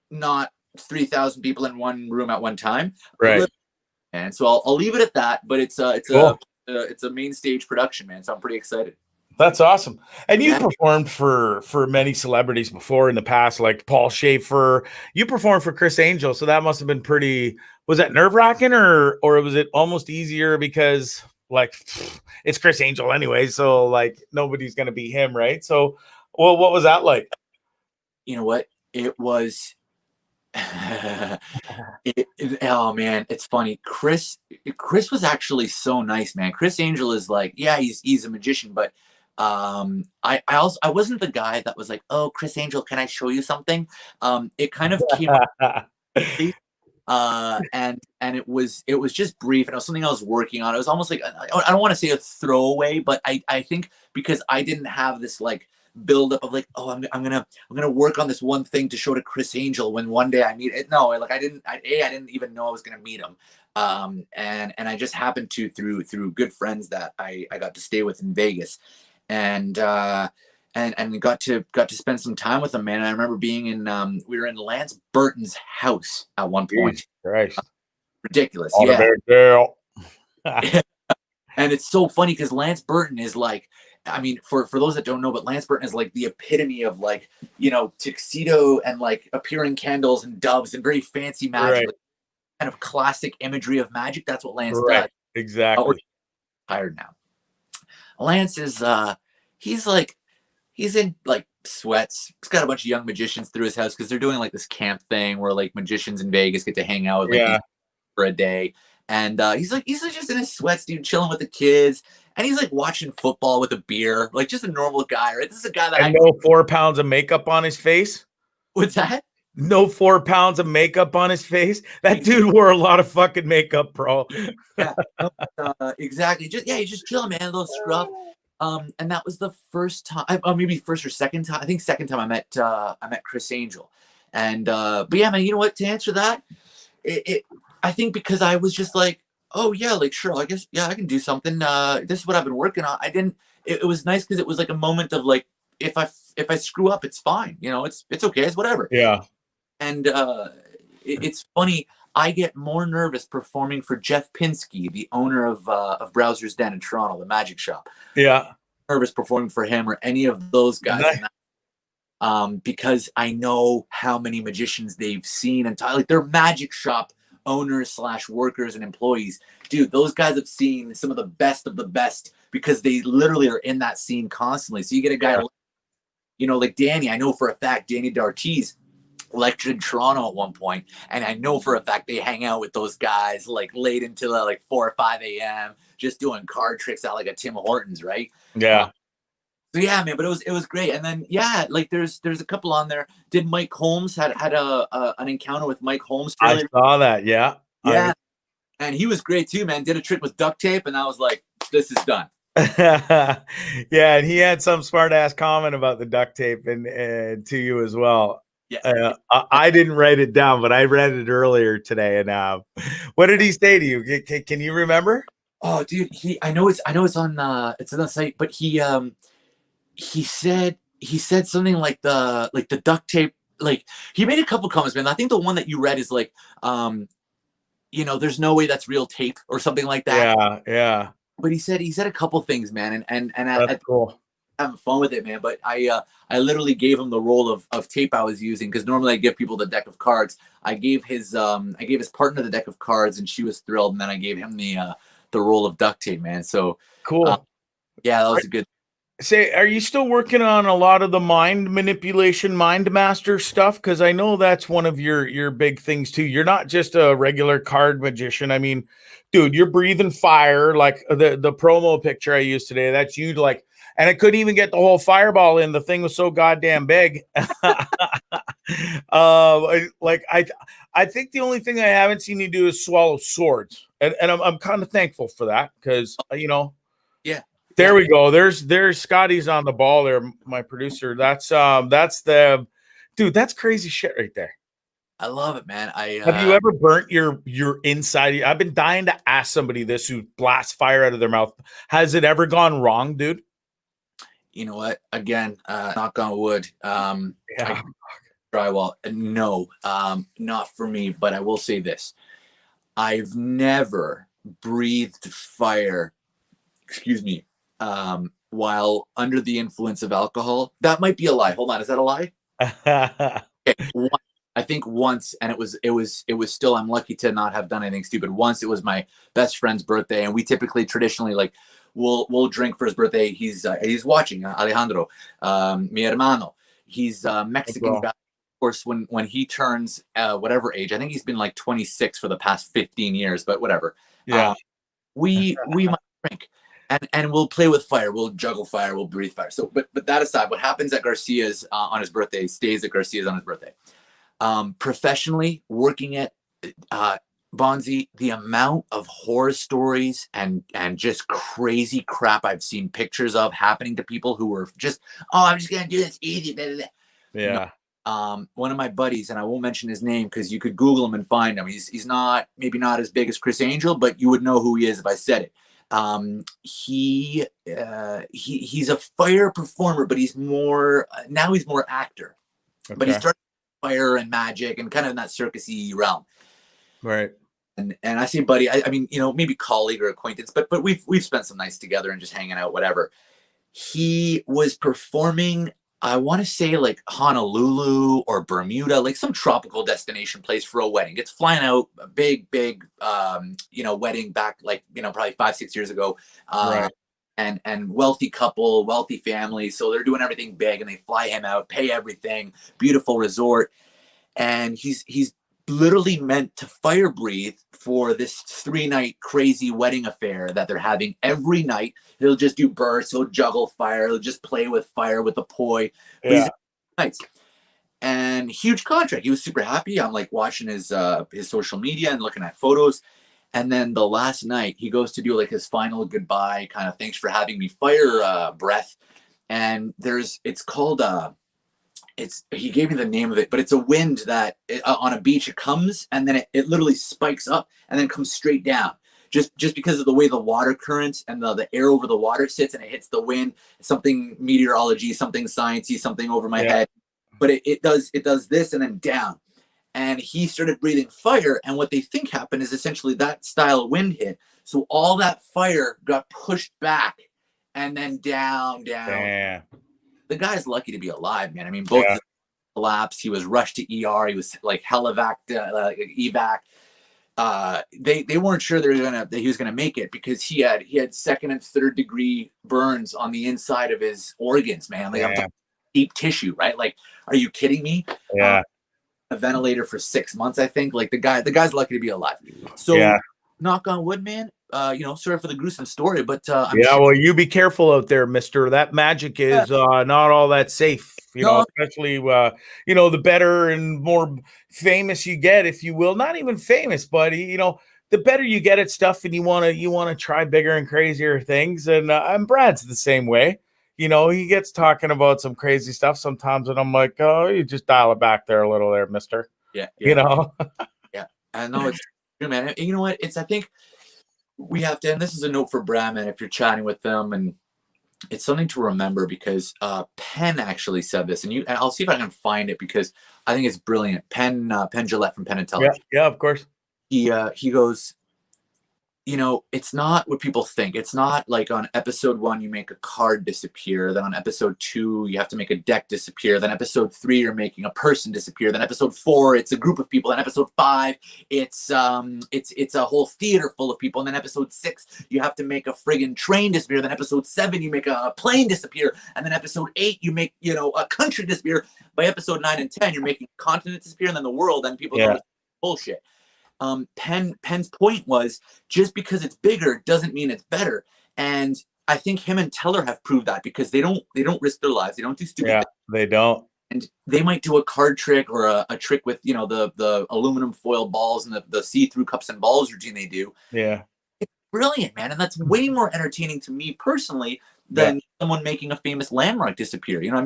not 3,000 people in one room at one time. Right. And so I'll leave it at that, but it's a main stage production, man. So I'm pretty excited. That's awesome. And you performed for many celebrities before in the past, like Paul Schaefer. You performed for Chris Angel, so that must have been pretty. Was that nerve-wracking, or was it almost easier because like it's Chris Angel anyway, so like nobody's gonna be him, right? So, well, what was that like? You know what? It was. Oh man, it's funny. Chris was actually so nice, man. Chris Angel is like, yeah, he's a magician, but I wasn't the guy that was like, oh, Chris Angel, can I show you something? It kind of came up, and it was just brief, and it was something I was working on. It was almost like, I don't want to say a throwaway, but I think because I didn't have this like buildup of like, oh, I'm gonna work on this one thing to show to Chris Angel when one day I meet it. No, like I didn't even know I was gonna meet him. And I just happened to through good friends that I got to stay with in Vegas. And got to spend some time with him, man. And I remember being in we were in Lance Burton's house at one point. Christ. Ridiculous. On a big girl. And it's so funny because Lance Burton is like, I mean, for those that don't know, but Lance Burton is like the epitome of like, tuxedo and like appearing candles and doves and very fancy magic, like, kind of classic imagery of magic. That's what Lance does. Exactly. Tired now. Lance is he's in like sweats. He's got a bunch of young magicians through his house because they're doing like this camp thing where like magicians in Vegas get to hang out with like, for a day. And he's just in his sweats, dude, chilling with the kids. And he's like watching football with a beer, like just a normal guy, right? This is a guy that I know 4 pounds of makeup on his face. What's that? No 4 pounds of makeup on his face. That dude wore a lot of fucking makeup, bro. Exactly. He's just chilling, man. A little scruff. And that was the first time, maybe first or second time. I think second time I met Chris Angel. And but yeah, man, you know what? To answer that, I think because I was just like, oh yeah, like sure, I guess yeah, I can do something. This is what I've been working on. I didn't. It was nice because it was like a moment of like, if I screw up, it's fine. You know, it's okay. It's whatever. Yeah. And it's funny. I get more nervous performing for Jeff Pinsky, the owner of Browser's Den in Toronto, the magic shop. Yeah. Nervous performing for him or any of those guys. Nice. Because I know how many magicians they've seen and like their magic shop owners / workers and employees. Dude, those guys have seen some of the best because they literally are in that scene constantly. So you get a guy, like Danny. I know for a fact Danny D'Artise lectured in Toronto at one point, and I know for a fact they hang out with those guys like late into like 4 or 5 a.m. just doing card tricks out like a Tim Hortons, right? Yeah. So yeah, man, but it was great. And then yeah, like there's a couple on there. Did Mike Holmes had an encounter with Mike Holmes? I saw that. Yeah. Yeah, and he was great too, man. Did a trick with duct tape, and I was like, this is done. Yeah, and he had some smart ass comment about the duct tape and to you as well. Yeah, I didn't write it down, but I read it earlier today. And what did he say to you? Can you remember? Oh, dude, I know it's on the site, but he said something like the duct tape. Like he made a couple comments, man. I think the one that you read is like, there's no way that's real tape or something like that. Yeah, yeah. But he said a couple things, man, and that's cool. Having fun with it, man. But I literally gave him the roll of tape I was using because normally I give people the deck of cards. I gave his partner the deck of cards, and she was thrilled. And then I gave him the roll of duct tape, man. So cool. Yeah, that was a good. Say, are you still working on a lot of the mind manipulation, mind master stuff? Because I know that's one of your big things too. You're not just a regular card magician. I mean, dude, you're breathing fire. Like the promo picture I used today, that's you. Like, and I couldn't even get the whole fireball in. The thing was so goddamn big. I think the only thing I haven't seen you do is swallow swords, and I'm kind of thankful for that because Yeah. There we go. There's Scotty's on the ball there, my producer. That's the dude. That's crazy shit right there. I love it, man. Have you ever burnt your inside? I've been dying to ask somebody this who blasts fire out of their mouth. Has it ever gone wrong, dude? You know what? Again, knock on wood. Yeah. Drywall. No, not for me. But I will say this: I've never breathed fire. Excuse me. While under the influence of alcohol. That might be a lie. Hold on, is that a lie? Okay. I think once, and it was still, I'm lucky to not have done anything stupid. Once it was my best friend's birthday, and we typically traditionally like we'll drink for his birthday. He's watching Alejandro, mi hermano. He's Mexican guy. Of course, when he turns whatever age, I think he's been like 26 for the past 15 years, but whatever. Yeah. We might drink. And we'll play with fire. We'll juggle fire. We'll breathe fire. So, but that aside, what happens at Garcia's on his birthday stays at Garcia's on his birthday. Professionally, working at Bondzee, the amount of horror stories and just crazy crap I've seen pictures of happening to people who were just, I'm just gonna do this easy. Blah, blah, blah. Yeah. One of my buddies, and I won't mention his name because you could Google him and find him. He's maybe not as big as Chris Angel, but you would know who he is if I said it. He's a fire performer, but he's more actor. Okay. But he started fire and magic and kind of in that circusy realm. Right. And I say buddy, I mean, maybe colleague or acquaintance, but we've spent some nights together and just hanging out, whatever. He was performing, I want to say like Honolulu or Bermuda, like some tropical destination place for a wedding. It's flying out a big, wedding back like, probably 5-6 years ago. Right. And wealthy couple, wealthy family. So they're doing everything big and they fly him out, pay everything, beautiful resort. And he's literally meant to fire breathe for this 3-night crazy wedding affair that they're having every night. He'll just do bursts, he'll juggle fire, he'll just play with fire with a poi. Yeah. Nights. And huge contract. He was super happy. I'm like watching his social media and looking at photos. And then the last night he goes to do like his final goodbye kind of thanks for having me fire breath. And it's called he gave me the name of it, but it's a wind that on a beach it comes and then it literally spikes up and then comes straight down. Just because of the way the water current and the air over the water sits and it hits the wind, something meteorology, something sciencey, something over my head. But it does this and then down. And he started breathing fire. And what they think happened is essentially that style of wind hit. So all that fire got pushed back and then down. Damn. The guy's lucky to be alive, man. I mean, both collapsed. He was rushed to ER. He was like evac. They weren't sure that he was gonna make it because he had second and third degree burns on the inside of his organs, man. Like I'm talking deep tissue, right? Like, are you kidding me? Yeah. A ventilator for 6 months, I think. Like the guy's lucky to be alive. So knock on wood, man. Sorry for the gruesome story, but well, you be careful out there, mister. That magic is not all that safe, especially the better and more famous you get, if you will. Not even famous, but the better you get at stuff and you want to try bigger and crazier things. And Brad's the same way. He gets talking about some crazy stuff sometimes, and I'm like, oh, you just dial it back there a little there, mister. Yeah. Yeah, I know it's true, man. And you know what? I think we have to, and this is a note for Brad, man, if you're chatting with them, and it's something to remember because Penn actually said this, and I'll see if I can find it because I think it's brilliant. Penn Jillette from Penn and Teller. Yeah, of course. He goes, it's not what people think. It's not like on episode 1, you make a card disappear. Then on episode 2, you have to make a deck disappear. Then episode 3, you're making a person disappear. Then episode 4, it's a group of people. Then episode 5, it's a whole theater full of people. And then episode 6, you have to make a friggin' train disappear. Then episode 7, you make a plane disappear. And then episode 8, you make, a country disappear. By episode 9 and 10, you're making a continent disappear and then the world. And people go, bullshit. Penn's point was just because it's bigger doesn't mean it's better, and I think him and Teller have proved that because they don't risk their lives, they don't do stupid things. They don't, and they might do a card trick or a trick with the aluminum foil balls and the see-through cups and balls routine they do. It's brilliant, man, and that's way more entertaining to me personally than someone making a famous landmark disappear. No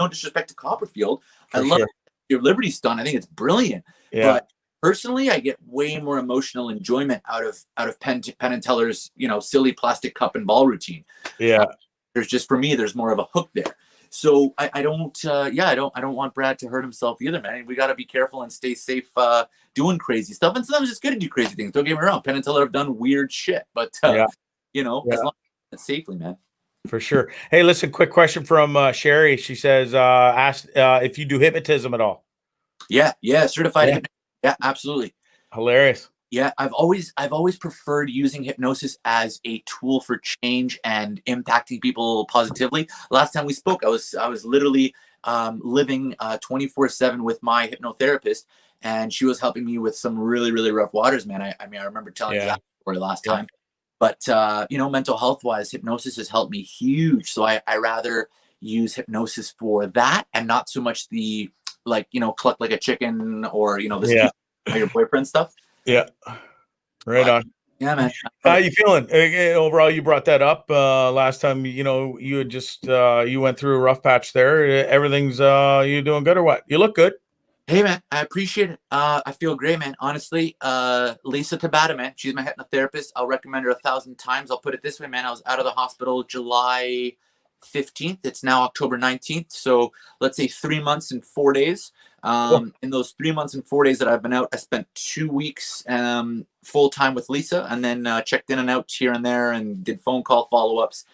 disrespect to Copperfield. I love your Liberty stunt. I think it's brilliant, but personally, I get way more emotional enjoyment out of Penn and Teller's, silly plastic cup and ball routine. There's more of a hook there. So I don't want Brad to hurt himself either, man. We got to be careful and stay safe doing crazy stuff. And sometimes it's good to do crazy things. Don't get me wrong. Penn and Teller have done weird shit, but as long as it's safely, man. For sure. Hey, listen, quick question from Sherry. She says, asked if you do hypnotism at all. Yeah, certified hypnotist. Yeah, absolutely. Hilarious. Yeah, I've always preferred using hypnosis as a tool for change and impacting people positively. Last time we spoke, I was literally living 24/7 with my hypnotherapist, and she was helping me with some really, really rough waters, man. I remember telling you that story last time. But mental health wise, hypnosis has helped me huge. So I rather use hypnosis for that and not so much the cluck like a chicken or your boyfriend stuff. Right on. Yeah, man. How you feeling overall? You brought that up last time. You had just you went through a rough patch there. Everything's you doing good or what? You look good. Hey, man, I appreciate it. I feel great, man. Honestly, Lisa Tabata, man, she's my hypnotherapist. I'll recommend her 1,000 times. I'll put it this way, man. I was out of the hospital July 15th. It's now October 19th. So let's say 3 months and 4 days. In those 3 months and 4 days that I've been out, I spent 2 weeks full time with Lisa, and then checked in and out here and there and did phone call follow-ups.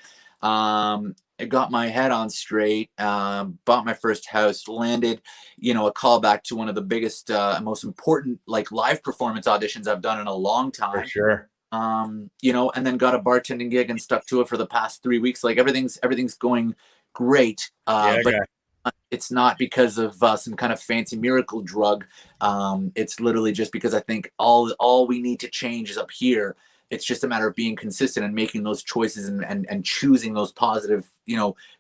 I got my head on straight, bought my first house, landed, a call back to one of the biggest, most important live performance auditions I've done in a long time. For sure. And then got a bartending gig and stuck to it for the past 3 weeks. Everything's going great. But it's not because of some kind of fancy miracle drug. It's literally just because I think all we need to change is up here. It's just a matter of being consistent and making those choices and choosing those positive,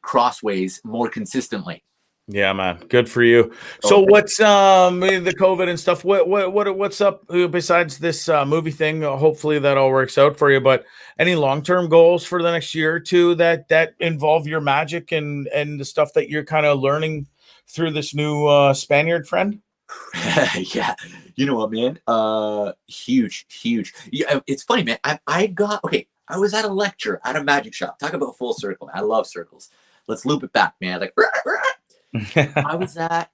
crossways more consistently. Yeah, man. Good for you. So what's the COVID and stuff? What's up besides this movie thing? Hopefully that all works out for you. But any long-term goals for the next year or two that involve your magic and the stuff that you're kind of learning through this new Spaniard friend? Yeah, you know what, man? Huge. Yeah, it's funny, man. I was at a lecture at a magic shop. Talk about full circle. I love circles. Let's loop it back, man. Like, I was at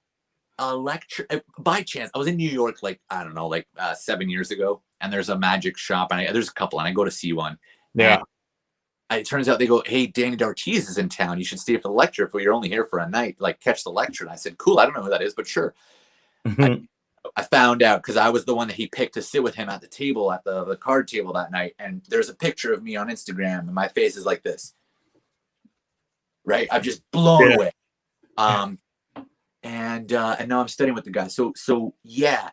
a lecture by chance. I was in New York, like, I don't know, like 7 years ago, and there's a magic shop, and there's a couple, and I go to see one. Yeah. And it turns out they go, "Hey, Danny D'Artiz is in town. You should stay for the lecture. If you're only here for a night, like, catch the lecture." And I said, "Cool. I don't know who that is, but sure." I found out because I was the one that he picked to sit with him at the table, at the card table that night. And there's a picture of me on Instagram, and my face is like this. Right? I'm just blown away. And now I'm studying with the guy. So yeah,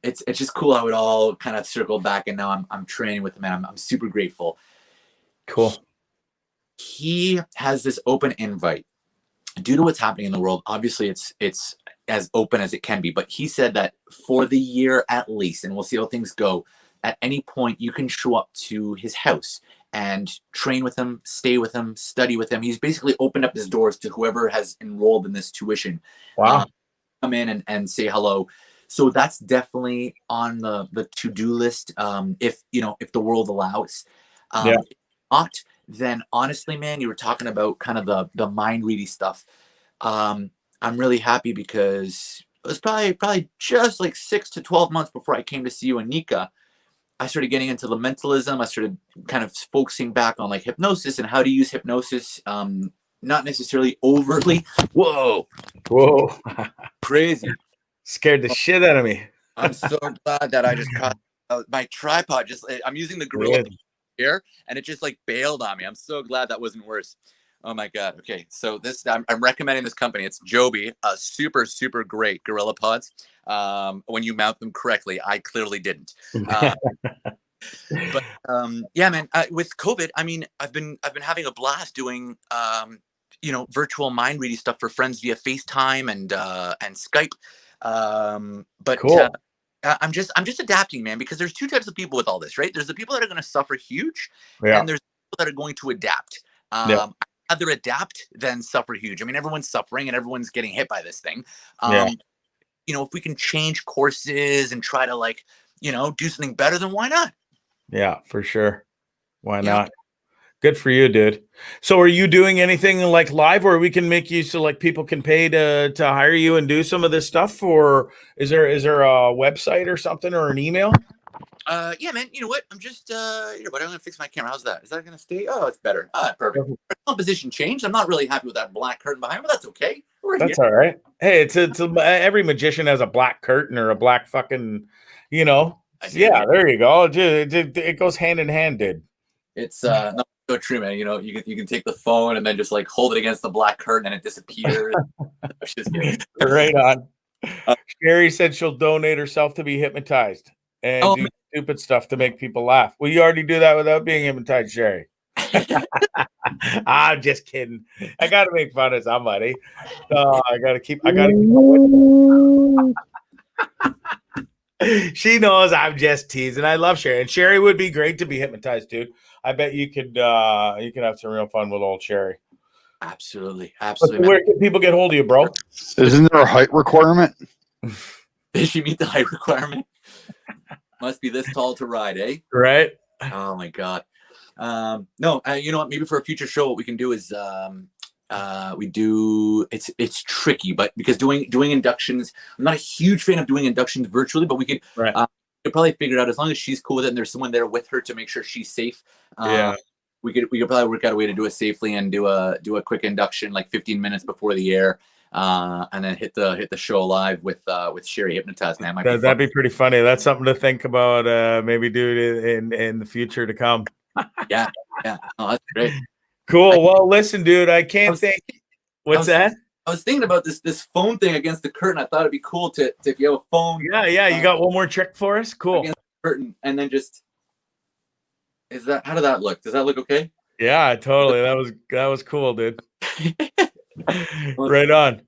it's just cool how it all kind of circled back, and now I'm training with him, and I'm super grateful. Cool. He has this open invite due to what's happening in the world. Obviously, it's as open as it can be, but he said that for the year at least, and we'll see how things go, at any point you can show up to his house and train with him, stay with him, study with him. He's basically opened up his doors to whoever has enrolled in this tuition. Wow. Come in and say hello. So that's definitely on the to-do list. If the world allows. If not, then honestly, man, you were talking about kind of the mind reading stuff. I'm really happy because it was probably just like 6 to 12 months before I came to see you and Nika. I started getting into the mentalism. I started kind of focusing back on like hypnosis and how to use hypnosis. Not necessarily overtly. Whoa. Crazy. Scared the shit out of me. I'm so glad that I just caught my tripod. I'm using the gorilla here, and it just like bailed on me. I'm so glad that wasn't worse. Oh my God. Okay. So I'm recommending this company. It's Joby, super, super great gorilla pods. When you mount them correctly. I clearly didn't. But yeah, man, with COVID, I mean, I've been having a blast doing, virtual mind reading stuff for friends via FaceTime and Skype. But cool. I'm just adapting, man, because there's two types of people with all this, right? There's the people that are going to suffer huge, and there's people that are going to adapt. I'd rather adapt than suffer huge. I mean, everyone's suffering and everyone's getting hit by this thing. If we can change courses and try to do something better, then why not? Yeah, for sure. Why not? Good for you, dude. So are you doing anything like live where we can make you so like people can pay to hire you and do some of this stuff? Or is there a website or something or an email? Yeah, man. You know what? I'm just but I'm gonna fix my camera. How's that? Is that gonna stay? Oh, it's better. Perfect. Our composition changed. I'm not really happy with that black curtain behind, but that's okay. That's all right. Hey, it's every magician has a black curtain or a black fucking, Yeah, there you go. It goes hand in hand, dude. It's not so true, man. You can take the phone and then just like hold it against the black curtain and it disappears. Just kidding. Right on. Sherry said she'll donate herself to be hypnotized and do stupid stuff to make people laugh. Will you already do that without being hypnotized, Sherry? I'm just kidding. I gotta make fun of somebody. I gotta keep She knows I'm just teasing. I love Sherry, and Sherry would be great to be hypnotized, dude. I bet you could have some real fun with old Sherry. Absolutely. Where can people get hold of you, bro? Isn't there a height requirement? Did she meet the height requirement? Must be this tall to ride, eh? Right. Oh my God. No, you know what? Maybe for a future show, what we can do is it's tricky, but because doing inductions, I'm not a huge fan of doing inductions virtually, but we could probably figure it out as long as she's cool with it and there's someone there with her to make sure she's safe. We could probably work out a way to do it safely and do a quick induction like 15 minutes before the air, and then hit the show live with Sherry hypnotized. Man, that'd be pretty funny. That's something to think about. Maybe do it in the future to come. Yeah. Oh, that's great. Cool. Well, listen, dude, I can't think. What's that? I was thinking about this phone thing against the curtain. I thought it'd be cool to if you have a phone. Yeah. You got one more trick for us? Cool. Against the curtain, and then just how did that look? Does that look okay? Yeah, totally. That was cool, dude. Right on.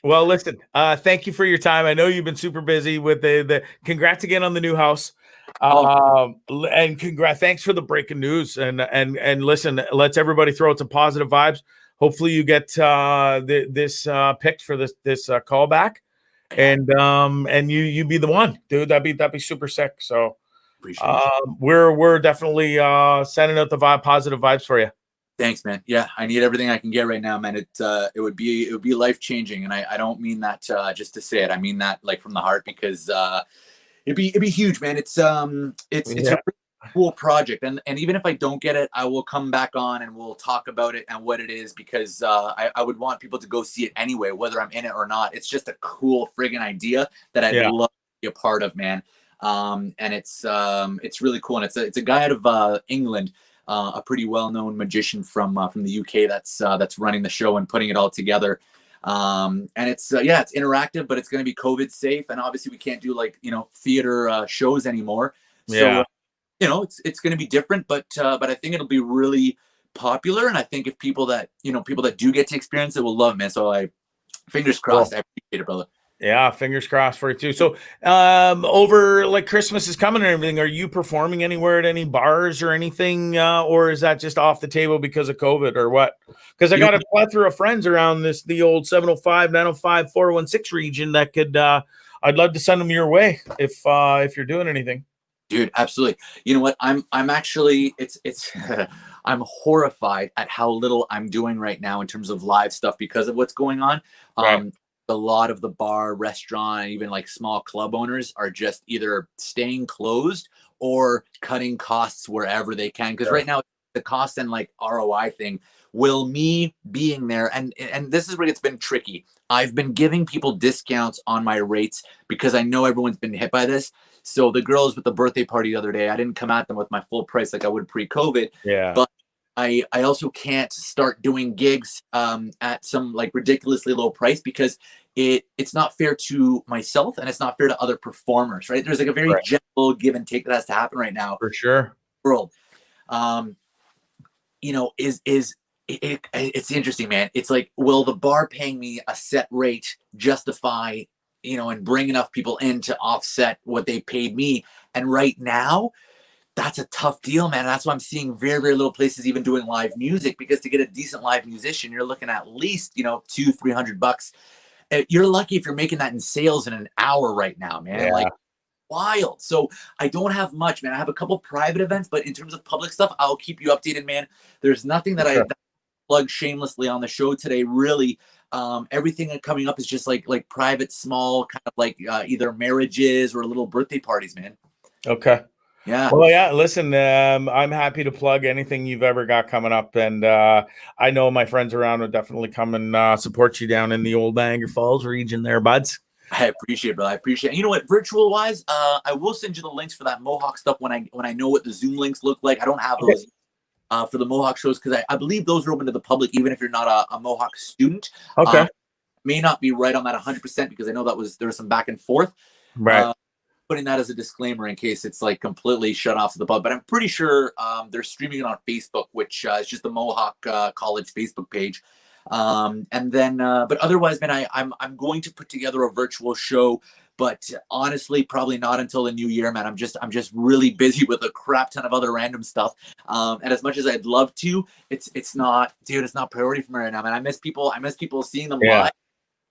Well, listen, thank you for your time. I know you've been super busy with the congrats again on the new house. And thanks for the breaking news and listen, let's everybody throw out some positive vibes. hopefully you get this picked for this callback, and you be the one, dude. That'd be super sick. So we're definitely sending out the positive vibes for you. Thanks, man. Yeah, I need everything I can get right now, man. It would be life changing, and I don't mean that just to say it. I mean that like from the heart, because it'd be huge, man. It's a really cool project, and even if I don't get it, I will come back on and we'll talk about it and what it is, because I would want people to go see it anyway, whether I'm in it or not. It's just a cool friggin' idea that I'd love to be a part of, man. And it's really cool, and it's a guy out of England. A pretty well-known magician from the UK that's running the show and putting it all together. And it's it's interactive, but it's going to be COVID safe. And obviously we can't do like, theater shows anymore. So, it's going to be different, but I think it'll be really popular. And I think if people that do get to experience it will love, man. So fingers crossed. Cool. I appreciate it, brother. Yeah, fingers crossed for you too. So, over like Christmas is coming and everything, are you performing anywhere at any bars or anything, or is that just off the table because of COVID or what? Because I got a plethora of friends around the old 705, 905, 416 region that could. I'd love to send them your way if you're doing anything. Dude, absolutely. You know what? I'm actually it's I'm horrified at how little I'm doing right now in terms of live stuff because of what's going on. Right. A lot of the bar, restaurant, and even like small club owners are just either staying closed or cutting costs wherever they can. Because right now, the cost and like ROI thing, will me being there, and this is where it's been tricky. I've been giving people discounts on my rates because I know everyone's been hit by this. So the girls with the birthday party the other day, I didn't come at them with my full price like I would pre-COVID. Yeah. But I also can't start doing gigs at some like ridiculously low price because it's not fair to myself and it's not fair to other performers, right? There's like a very gentle give and take that has to happen right now. For sure. World. It's interesting, man. It's like, will the bar paying me a set rate justify, and bring enough people in to offset what they paid me? And right now, that's a tough deal, man. That's why I'm seeing very, very little places even doing live music, because to get a decent live musician, you're looking at least, $200-$300. You're lucky if you're making that in sales in an hour right now, man. Yeah. Like, wild. So I don't have much, man. I have a couple private events, but in terms of public stuff, I'll keep you updated, man. There's nothing that I plug shamelessly on the show today. Really, everything coming up is just like private, small, kind of like either marriages or little birthday parties, man. Okay. Yeah. Well, yeah, listen, I'm happy to plug anything you've ever got coming up. And I know my friends around will definitely come and support you down in the old Niagara Falls region there, buds. I appreciate it, bro. I appreciate it. You know what? Virtual wise, I will send you the links for that Mohawk stuff when I know what the Zoom links look like. I don't have those for the Mohawk shows because I believe those are open to the public, even if you're not a Mohawk student. Okay. May not be right on that 100% because I know there was some back and forth. Right. Putting that as a disclaimer in case it's like completely shut off to the public, but I'm pretty sure they're streaming it on Facebook, which is just the Mohawk College Facebook page. And then, but otherwise, man, I'm going to put together a virtual show, but honestly, probably not until the new year, man. I'm just really busy with a crap ton of other random stuff. And as much as I'd love to, it's not, dude, it's not priority for me right now, man. I miss people seeing them live.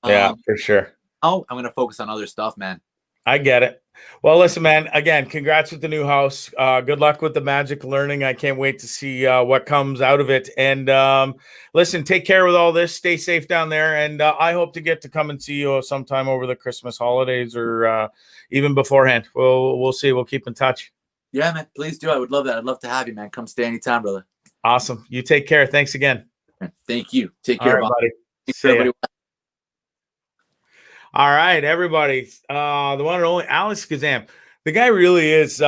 Yeah, for sure. I'm going to focus on other stuff, man. I get it. Well, listen, man, again, congrats with the new house. Good luck with the magic learning. I can't wait to see what comes out of it. And listen, take care with all this. Stay safe down there. And I hope to get to come and see you sometime over the Christmas holidays or even beforehand. We'll see. We'll keep in touch. Yeah, man, please do. I would love that. I'd love to have you, man. Come stay anytime, brother. Awesome. You take care. Thanks again. Thank you. Take care, buddy. Everybody. All right, everybody. The one and only Alex Kazam. The guy really is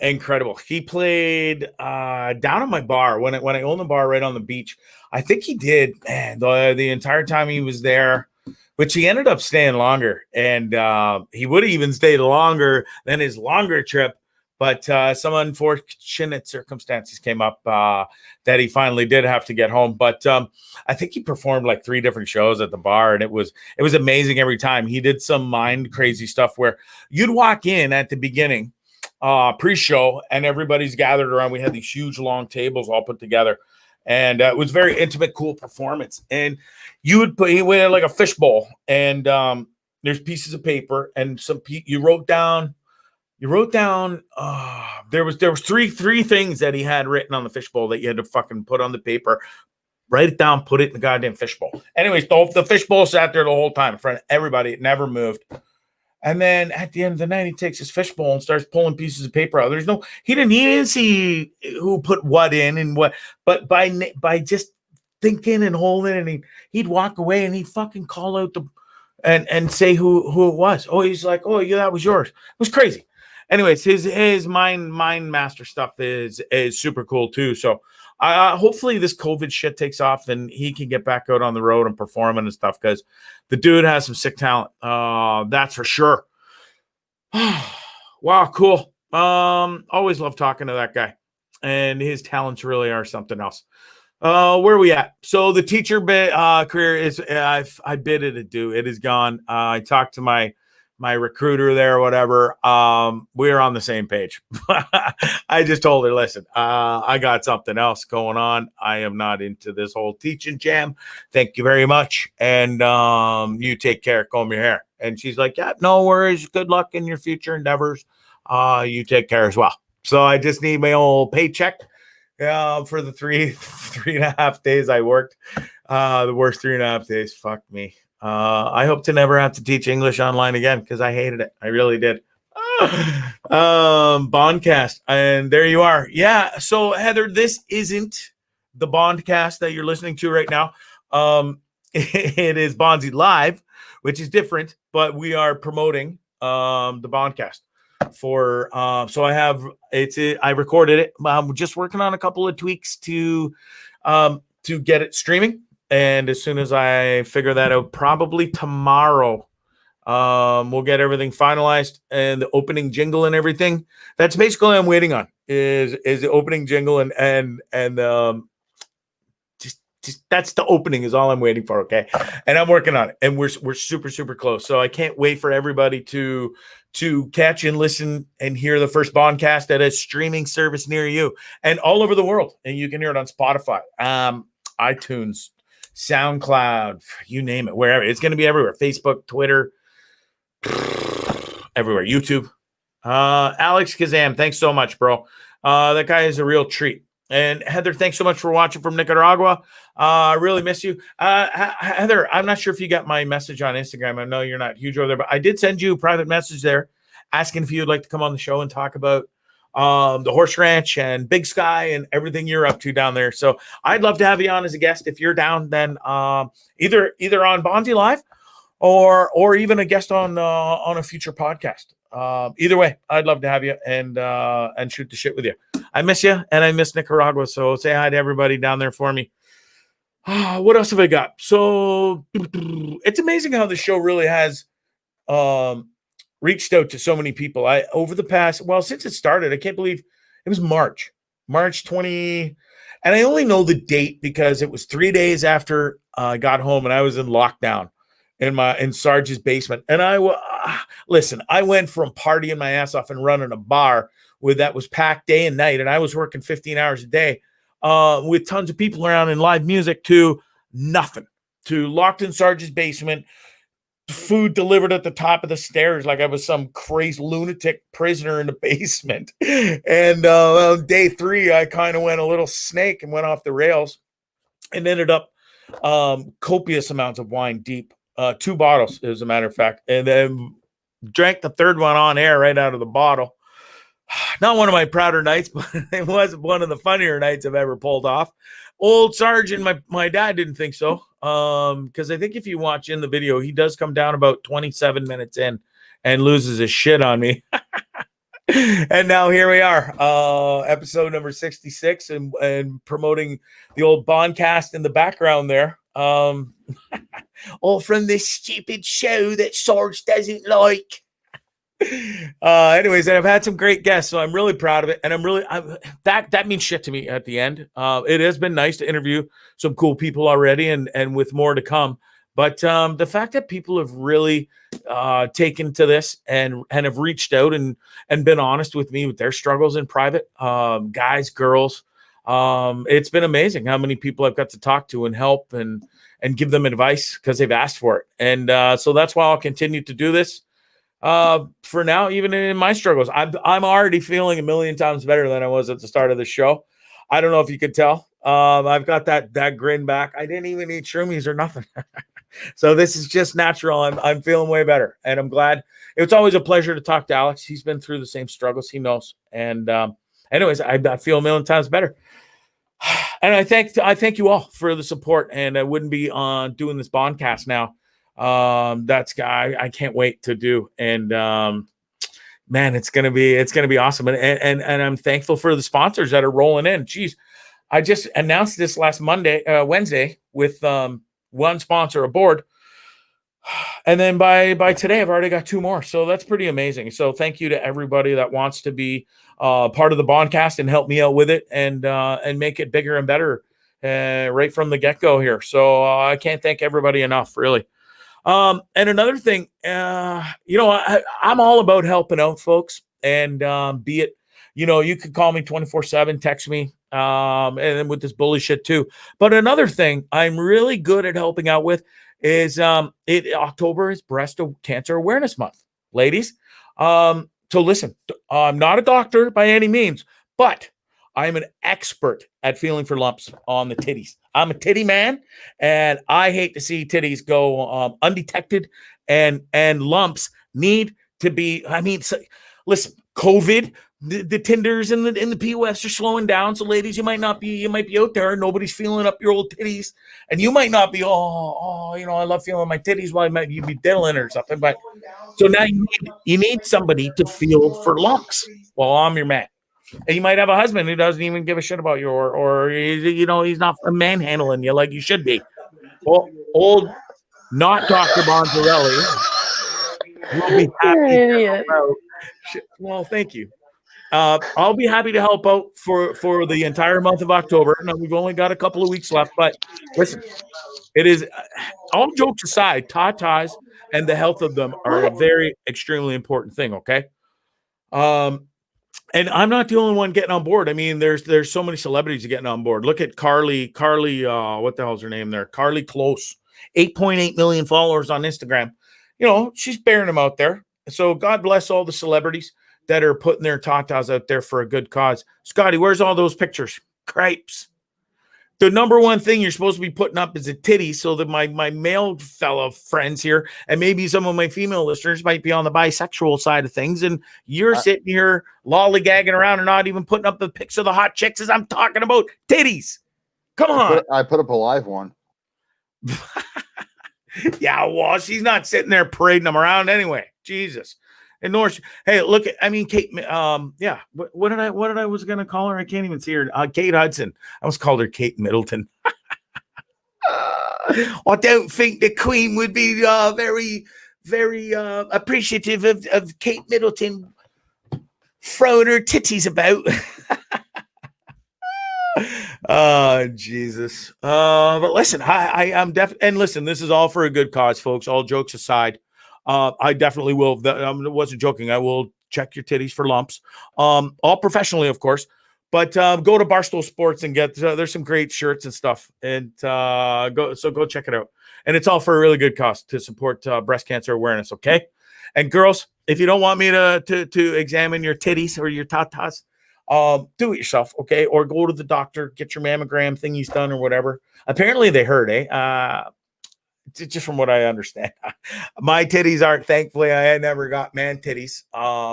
incredible. He played down at my bar when I owned the bar right on the beach. I think he did, man, the entire time he was there, which he ended up staying longer. And he would have even stayed longer than his longer trip. But some unfortunate circumstances came up that he finally did have to get home. But I think he performed like 3 different shows at the bar, and it was amazing every time. He did some mind crazy stuff where you'd walk in at the beginning, pre-show, and everybody's gathered around. We had these huge long tables all put together, And it was very intimate, cool performance. And you would put, he went like a fishbowl, and there's pieces of paper, and you wrote down. There was three things that he had written on the fishbowl that you had to fucking put on the paper, write it down, put it in the goddamn fishbowl. Anyways, the fishbowl sat there the whole time in front of everybody. It never moved. And then at the end of the night, he takes his fishbowl and starts pulling pieces of paper out. He didn't see who put what in and what, but by just thinking and holding it, and he'd walk away and he'd fucking call out and say who it was. Oh, he's like, oh yeah, that was yours. It was crazy. Anyways, his mind master stuff is super cool too. So hopefully this COVID shit takes off and he can get back out on the road and performing and stuff, because the dude has some sick talent. That's for sure. Wow, cool. Always love talking to that guy, and his talents really are something else. Where are we at? So the teacher career is, I bid it adieu. It is gone. I talked to my recruiter there or whatever. We're on the same page. I just told her, listen, I got something else going on. I am not into this whole teaching jam. Thank you very much. And you take care, comb your hair. And she's like, yeah, no worries. Good luck in your future endeavors. You take care as well. So I just need my old paycheck for the 3.5 days I worked. The worst 3.5 days. Fuck me. I hope to never have to teach English online again, because I hated it. I really did. Bondcast, and there you are. Yeah. So Heather, this isn't the Bondcast that you're listening to right now. It is Bondzee Live, which is different, but we are promoting the Bondcast for. So I recorded it. I'm just working on a couple of tweaks to get it streaming. And as soon as I figure that out, probably tomorrow, we'll get everything finalized, and the opening jingle and everything. That's basically what I'm waiting on is the opening jingle and just that's the opening is all I'm waiting for. Okay. And I'm working on it, and we're super, super close. So I can't wait for everybody to catch and listen and hear the first Bondcast at a streaming service near you and all over the world. And you can hear it on Spotify, iTunes, SoundCloud, you name it, wherever. It's going to be everywhere. Facebook, Twitter, everywhere. YouTube. Alex Kazam, thanks so much, bro. That guy is a real treat. And Heather, thanks so much for watching from Nicaragua. I really miss you. Heather, I'm not sure if you got my message on Instagram. I know you're not huge over there, but I did send you a private message there asking if you'd like to come on the show and talk about the horse ranch and Big Sky and everything you're up to down there. So I'd love to have you on as a guest. If you're down, then either on Bondzee Live or even a guest on a future podcast. Either way, I'd love to have you and shoot the shit with you. I miss you, and I miss Nicaragua. So say hi to everybody down there for me. What else have I got? So it's amazing how the show really has reached out to so many people. Since it started, I can't believe it was March 20, and I only know the date because it was 3 days after I got home and I was in lockdown in Sarge's basement. And I went from partying my ass off and running a bar that was packed day and night, and I was working 15 hours a day with tons of people around in live music, to nothing, to locked in Sarge's basement, food delivered at the top of the stairs like I was some crazy lunatic prisoner in the basement. And on day 3, I kind of went a little snake and went off the rails and ended up copious amounts of wine deep, 2 bottles, as a matter of fact, and then drank the 3rd one on air right out of the bottle. Not one of my prouder nights, but it was one of the funnier nights I've ever pulled off. Old Sarge and my dad didn't think so. Because I think if you watch in the video, he does come down about 27 minutes in and loses his shit on me. And now here we are, episode number 66, and promoting the old Bondcast in the background there. All from this stupid show that Sarge doesn't like. Anyways, and I've had some great guests, so I'm really proud of it, and that means shit to me at the end. It has been nice to interview some cool people already, and with more to come. But the fact that people have really taken to this and have reached out and been honest with me with their struggles in private, guys, girls, It's been amazing how many people I've got to talk to and help and give them advice because they've asked for it. And so that's why I'll continue to do this. For now, even in my struggles, I'm already feeling a million times better than I was at the start of the show. I don't know if you could tell. I've got that grin back. I didn't even eat shroomies or nothing. So this is just natural. I'm feeling way better, and I'm glad. It's always a pleasure to talk to Alex. He's been through the same struggles. He knows. And anyways, I feel a million times better. And I thank you all for the support. And I wouldn't be on doing this Bondcast now. I can't wait to do. And man, it's gonna be awesome. And I'm thankful for the sponsors that are rolling in. Jeez, I just announced this last Wednesday with one sponsor aboard. And then by today, I've already got 2 more. So that's pretty amazing. So thank you to everybody that wants to be part of the Bondcast and help me out with it and make it bigger and better right from the get-go here. So I can't thank everybody enough, really. And another thing, I'm all about helping out folks, and be it, you could call me 24/7, text me, and then with this bully shit too. But another thing I'm really good at helping out with is October is Breast Cancer Awareness Month, ladies. So listen, I'm not a doctor by any means, but I'm an expert at feeling for lumps on the titties. I'm a titty man, and I hate to see titties go undetected, and lumps need to be. Listen, COVID, the Tinders and the POFs are slowing down. So, ladies, you might be out there. Nobody's feeling up your old titties, and you might not be. I love feeling my titties while you be diddling or something. But so now you need somebody to feel for lumps. Well, I'm your man. And you might have a husband who doesn't even give a shit about you, or he's not manhandling you like you should be. Well, old not Dr. Bondzee will be happy to help out. Well, thank you. I'll be happy to help out for the entire month of October. Now, we've only got a couple of weeks left, but listen, it is all jokes aside, tatas and the health of them are a very extremely important thing. Okay. And I'm not the only one getting on board. I mean, there's so many celebrities getting on board. Look at Carly, what the hell's her name there? Carly Close, 8.8 million followers on Instagram. She's bearing them out there. So God bless all the celebrities that are putting their tatas out there for a good cause. Scotty, where's all those pictures? Cripes. The number one thing you're supposed to be putting up is a titty, so that my male fellow friends here and maybe some of my female listeners might be on the bisexual side of things, and you're sitting here lollygagging around and not even putting up the pics of the hot chicks as I'm talking about titties. Come on. I put up a live one. Yeah, well, she's not sitting there parading them around anyway. Jesus. And hey, look, Kate, what did I was going to call her? I can't even see her. Kate Hudson. I almost called her Kate Middleton. I don't think the Queen would be very, very appreciative of Kate Middleton throwing her titties about. Oh, Jesus. But listen, I'm definitely, and listen, this is all for a good cause, folks. All jokes aside. I definitely will. I wasn't joking. I will check your titties for lumps, all professionally, of course. But go to Barstool Sports and get. There's some great shirts and stuff, and go check it out. And it's all for a really good cause to support breast cancer awareness. Okay, and girls, if you don't want me to examine your titties or your tatas, do it yourself. Okay, or go to the doctor, get your mammogram thingies done or whatever. Apparently they hurt, just from what I understand. My titties aren't, thankfully, I never got man titties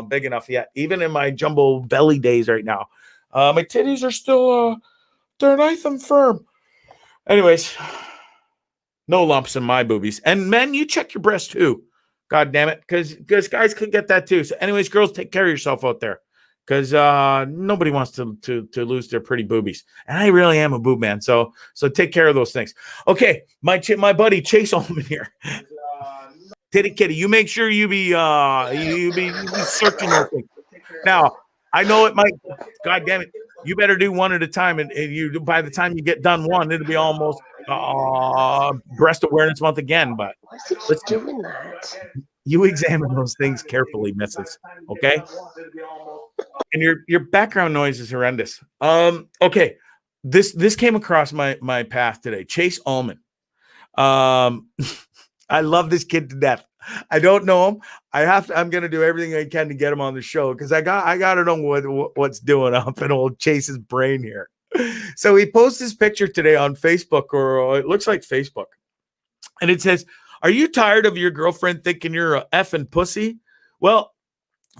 big enough yet. Even in my jumbo belly days right now, my titties are still they're nice and firm. Anyways, no lumps in my boobies. And men, you check your breast too. God damn it, because guys could get that too. So anyways, girls, take care of yourself out there, because nobody wants to lose their pretty boobies. And I really am a boob man, so take care of those things. Okay, my buddy Chase Ullman here. Titty Kitty, you make sure you be searching those things. Now, I know it might, God damn it, you better do one at a time, and you, by the time you get done one, it'll be almost Breast Awareness Month again. But why is he keep doing that? You examine those things carefully, missus. Okay. And your background noise is horrendous. Okay. this came across my path today. Chase Ullman. I love this kid to death. I don't know him. I'm gonna do everything I can to get him on the show because I gotta know what's doing up in old Chase's brain here. So he posts this picture today on Facebook, or it looks like Facebook, and it says, "Are you tired of your girlfriend thinking you're a effing pussy? Well,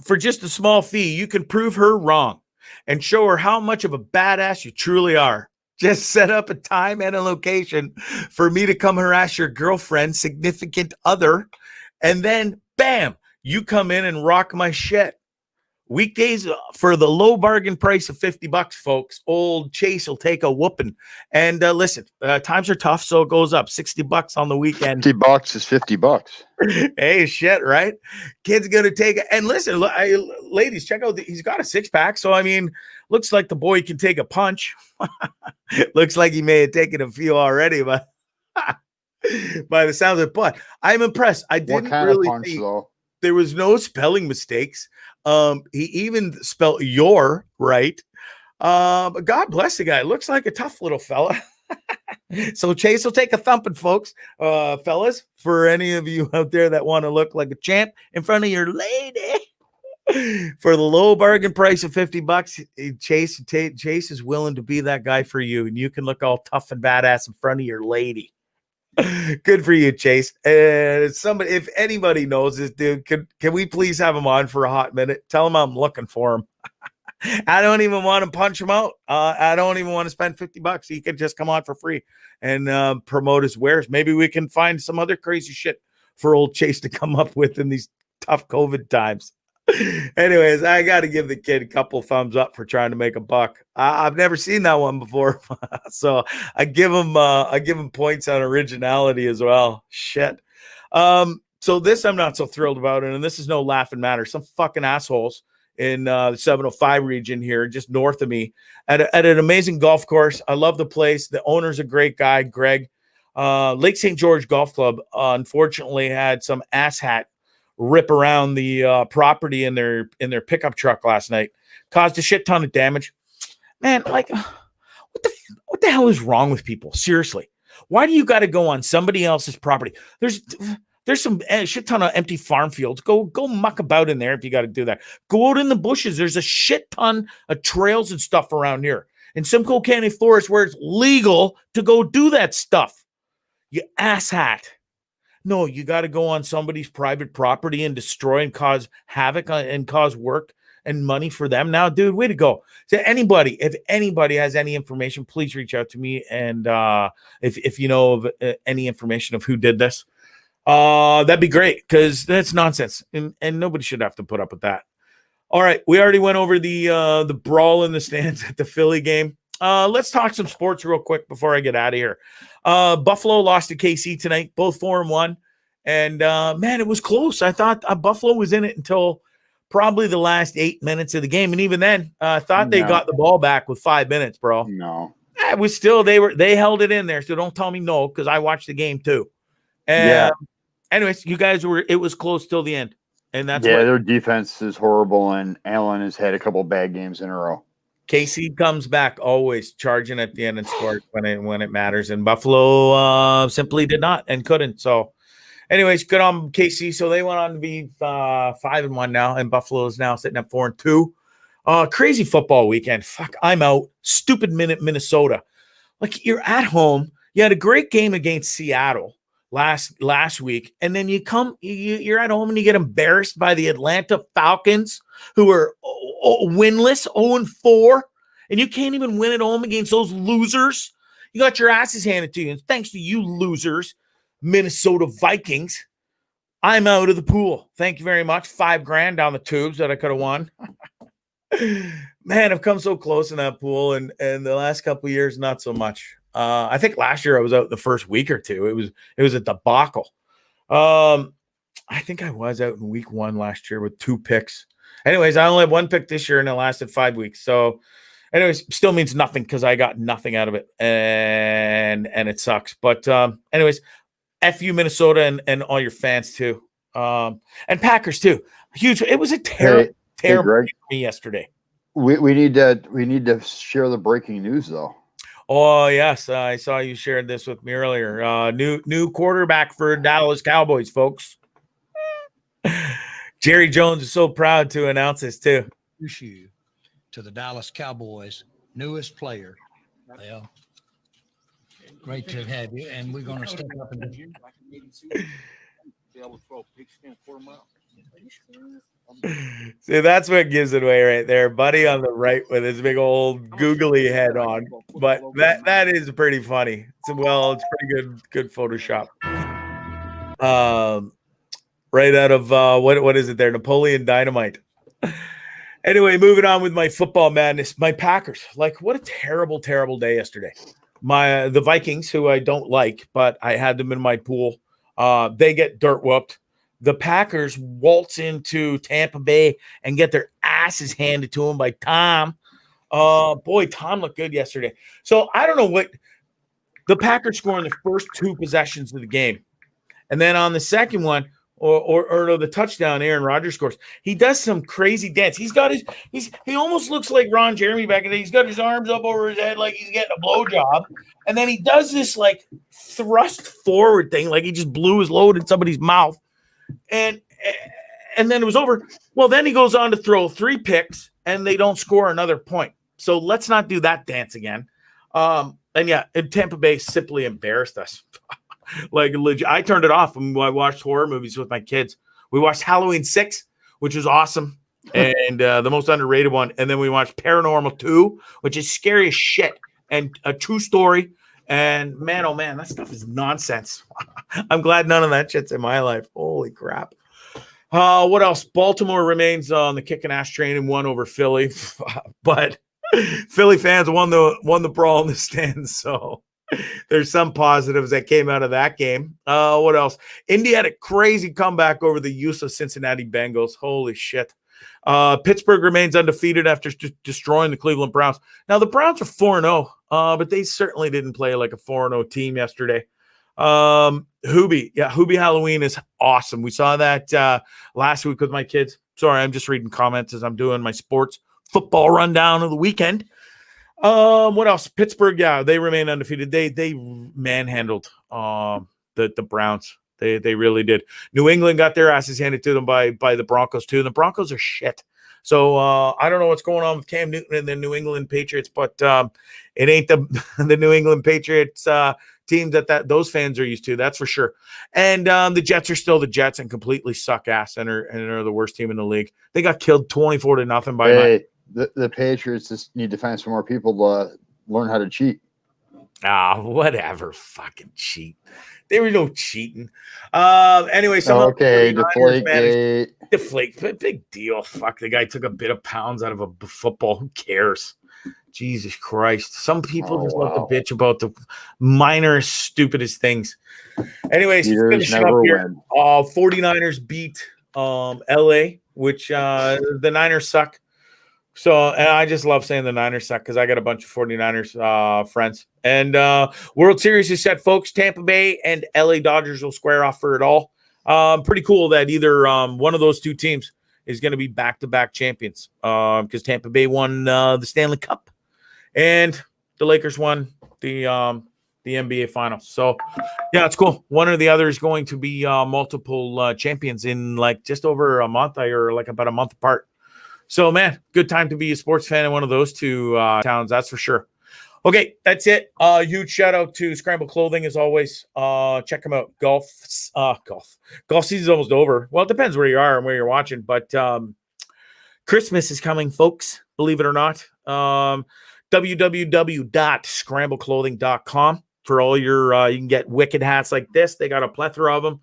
for just a small fee, you can prove her wrong and show her how much of a badass you truly are. Just set up a time and a location for me to come harass your girlfriend, significant other, and then, bam, you come in and rock my shit. Weekdays for the low bargain price of $50, folks. Old Chase will take a whooping. And listen, times are tough, so it goes up. $60 on the weekend. $50 is $50. Hey, shit, right? Kid's gonna take it. And listen, ladies, check out. He's got a 6-pack, so I mean, looks like the boy can take a punch. Looks like he may have taken a few already, but by the sounds of it. But I'm impressed. I didn't What kind really of punch, think though? there was no spelling mistakes. He even spelled your right. But God bless the guy. Looks like a tough little fella. So Chase will take a thumping, folks. Fellas, for any of you out there that want to look like a champ in front of your lady. For the low bargain price of $50, Chase is willing to be that guy for you, and you can look all tough and badass in front of your lady. Good for you, Chase. And somebody, if anybody knows this dude, can we please have him on for a hot minute? Tell him I'm looking for him. I don't even want to punch him out. I don't even want to spend $50. He could just come on for free and promote his wares. Maybe we can find some other crazy shit for old Chase to come up with in these tough COVID times. Anyways, I got to give the kid a couple thumbs up for trying to make a buck. I've never seen that one before, so I give him points on originality as well. Shit. So this I'm not so thrilled about, and this is no laughing matter. Some fucking assholes in the 705 region here, just north of me, at an amazing golf course. I love the place. The owner's a great guy, Greg. Lake St. George Golf Club, unfortunately, had some asshat rip around the property in their pickup truck last night, caused a shit ton of damage. Man, like, what the hell is wrong with people? Seriously, why do you got to go on somebody else's property? There's some shit ton of empty farm fields. Go muck about in there if you got to do that. Go out in the bushes. There's a shit ton of trails and stuff around here in Simcoe County Forest where it's legal to go do that stuff. You asshat. No, you got to go on somebody's private property and destroy and cause havoc and cause work and money for them. Now, dude, way to go. So if anybody has any information, please reach out to me. And if you know of any information of who did this, that'd be great, because that's nonsense. And nobody should have to put up with that. All right. We already went over the brawl in the stands at the Philly game. Let's talk some sports real quick before I get out of here. Buffalo lost to KC tonight, both 4-1. And man, it was close. I thought Buffalo was in it until probably the last 8 minutes of the game. And even then, I thought they got the ball back with 5 minutes, bro. No. It was still, they held it in there. So don't tell me no, because I watched the game too. And anyways, you guys it was close till the end. And that's their defense is horrible, and Allen has had a couple bad games in a row. KC comes back always charging at the end and scores when it matters, and Buffalo simply did not and couldn't. So, anyways, good on KC. So they went on to be 5-1 now, and Buffalo is now sitting at 4-2. Crazy football weekend. Fuck, I'm out. Stupid Minnesota. Like, you're at home. You had a great game against Seattle last week, and then you're at home and you get embarrassed by the Atlanta Falcons, who are winless, 0-4, and you can't even win at home against those losers. You got your asses handed to you, and thanks to you losers, Minnesota Vikings, I'm out of the pool. Thank you very much. $5,000 down the tubes that I could have won. Man, I've come so close in that pool, and the last couple of years, not so much. I think last year I was out the first week or two. It was a debacle. I think I was out in week 1 last year with 2 picks. Anyways, I only have 1 pick this year, and it lasted 5 weeks. So, anyways, still means nothing because I got nothing out of it, and it sucks. But anyways, F you Minnesota and all your fans too, and Packers too. Huge. It was a terrible game for me yesterday. We need to share the breaking news though. Oh yes, I saw you shared this with me earlier. New quarterback for Dallas Cowboys, folks. Jerry Jones is so proud to announce this too. Issue to the Dallas Cowboys' newest player. Well, great to have you, and we're going to step up and be able to throw a pigskin a quarter mile. See, that's what gives it away right there, buddy on the right with his big old googly head on. But that is pretty funny. It's pretty good Photoshop. Right out of what is it there? Napoleon Dynamite. Anyway, moving on with my football madness. My Packers. Like, what a terrible, terrible day yesterday. The Vikings, who I don't like, but I had them in my pool. They get dirt whooped. The Packers waltz into Tampa Bay and get their asses handed to them by Tom. Boy, Tom looked good yesterday. So I don't know what the Packers score in the first two possessions of the game. And then on the second one, or the touchdown, Aaron Rodgers scores. He does some crazy dance. He almost looks like Ron Jeremy back in the day. He's got his arms up over his head like he's getting a blowjob. And then he does this like thrust forward thing, like he just blew his load in somebody's mouth. And then it was over. Well, then he goes on to throw 3 picks and they don't score another point. So let's not do that dance again. And Tampa Bay simply embarrassed us. Like legit, I turned it off when I watched horror movies with my kids. We watched Halloween 6, which was awesome and the most underrated one. And then we watched Paranormal 2, which is scary as shit and a true story. And man, oh man, that stuff is nonsense. I'm glad none of that shit's in my life. Holy crap. What else? Baltimore remains on the kicking ass train and won over Philly, but Philly fans won the brawl in the stands. So there's some positives that came out of that game. What else? Indy had a crazy comeback over the useless Cincinnati Bengals. Holy shit. Pittsburgh remains undefeated after destroying the Cleveland Browns. Now, the Browns are 4-0, but they certainly didn't play like a 4-0 team yesterday. Hoobie Halloween is awesome. We saw that last week with my kids. Sorry, I'm just reading comments as I'm doing my sports football rundown of the weekend. What else? Pittsburgh, they remain undefeated. They manhandled the Browns. They really did. New England got their asses handed to them by the Broncos too. And the Broncos are shit. So I don't know what's going on with Cam Newton and the New England Patriots, but it ain't the New England Patriots team that those fans are used to. That's for sure. And the Jets are still the Jets and completely suck ass and are the worst team in the league. They got killed 24-0 by the Patriots just need to find some more people to learn how to cheat. Whatever. Fucking cheat. There was no cheating. Anyway, Deflate. Big deal. Fuck, the guy took a bit of pounds out of a football. Who cares? Jesus Christ. Some people just love to bitch about the minorest, stupidest things. Anyways, finishing up here. 49ers beat LA, which the Niners suck. So, and I just love saying the Niners suck because I got a bunch of 49ers friends. And World Series is set, folks. Tampa Bay and LA Dodgers will square off for it all. Pretty cool that either one of those two teams is going to be back-to-back champions because Tampa Bay won the Stanley Cup and the Lakers won the NBA Finals. So, yeah, it's cool. One or the other is going to be multiple champions in like just over a month or like about a month apart. So, man, good time to be a sports fan in one of those two towns, that's for sure. Okay, that's it. Huge shout out to Scramble Clothing as always. Check them out. Golf season's almost over. Well, it depends where you are and where you're watching, but Christmas is coming, folks. Believe it or not. www.scrambleclothing.com for all your. You can get wicked hats like this. They got a plethora of them.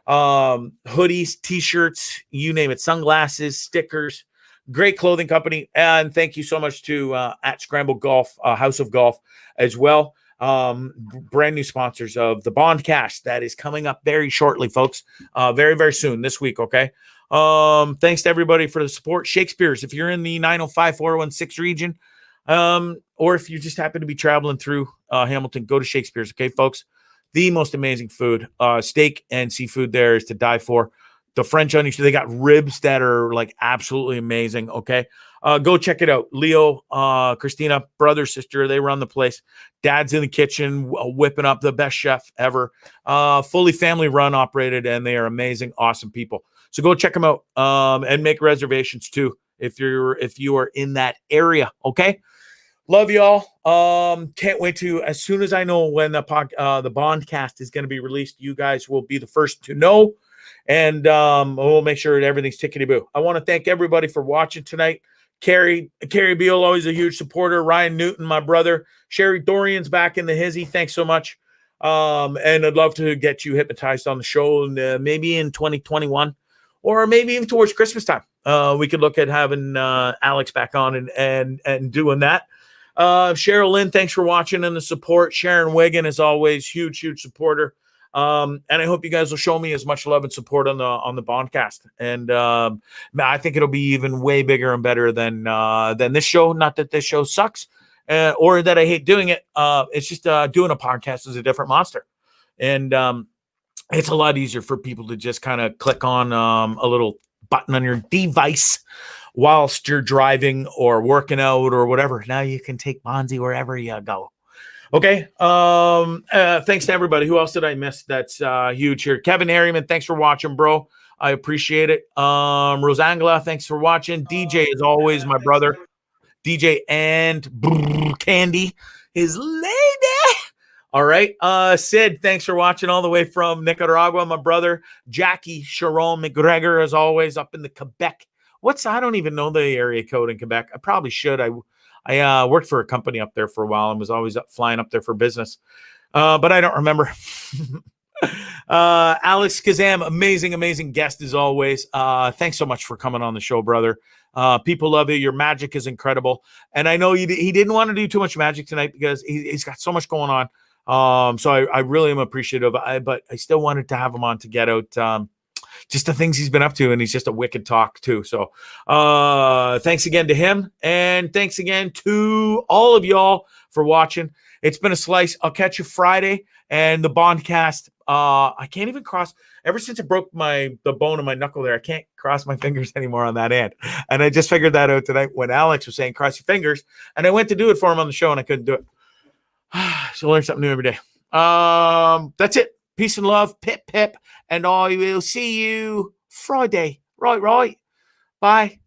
Hoodies, t-shirts, you name it. Sunglasses, stickers. Great clothing company. And thank you so much to at Scramble Golf, House of Golf as well. Brand new sponsors of the Bondcast. That is coming up very shortly, folks. Very, very soon this week, okay? Thanks to everybody for the support. Shakespeare's, if you're in the 905-416 region, or if you just happen to be traveling through Hamilton, go to Shakespeare's, okay, folks? The most amazing food. Steak and seafood there is to die for. the French onion. They got ribs that are like absolutely amazing. Okay. Go check it out. Leo, Christina, brother, sister, they run the place. Dad's in the kitchen, whipping up the best chef ever. Fully family run, operated, and they are amazing, awesome people. So go check them out and make reservations too if you are in that area. Okay. Love y'all. Can't wait to, as soon as I know when the Bondcast is going to be released, you guys will be the first to know. And we'll make sure that everything's tickety-boo. I want to thank everybody for watching tonight. Carrie Beal, always a huge supporter. Ryan Newton, my brother. Sherry Dorian's back in the hizzy. Thanks so much. And I'd love to get you hypnotized on the show, and maybe in 2021, or maybe even towards Christmas time. We could look at having Alex back on and doing that. Cheryl Lynn, thanks for watching and the support. Sharon Wigan, as always, huge supporter. And I hope you guys will show me as much love and support on the Bondcast. And I think it'll be even way bigger and better than this show. Not that this show sucks or that I hate doing it. It's just doing a podcast is a different monster. And it's a lot easier for people to just kind of click on a little button on your device whilst you're driving or working out or whatever. Now you can take Bondzee wherever you go. Okay. Thanks to everybody. Who else did I miss? That's huge here. Kevin Harriman, thanks for watching, bro. I appreciate it. Rosangela, thanks for watching. DJ, as always, my brother. DJ and Candy, his lady. All right. Sid, thanks for watching all the way from Nicaragua, my brother. Jackie Sharon McGregor, as always, up in the Quebec. I don't even know the area code in Quebec. I probably should. I worked for a company up there for a while and was always flying up there for business. But I don't remember. Alex Kazam, amazing guest as always. Thanks so much for coming on the show, brother. People love you. Your magic is incredible. And I know he didn't want to do too much magic tonight because he's got so much going on. So I really am appreciative. But I still wanted to have him on to get out just the things he's been up to, and he's just a wicked talk too. So thanks again to him, and thanks again to all of y'all for watching. It's been a slice. I'll catch you Friday, and the Bondcast. I can't even cross. Ever since I broke the bone in my knuckle there, I can't cross my fingers anymore on that end. And I just figured that out tonight when Alex was saying cross your fingers, and I went to do it for him on the show, and I couldn't do it. So learn something new every day. That's it. Peace and love, pip, and I will see you Friday. Right. Bye.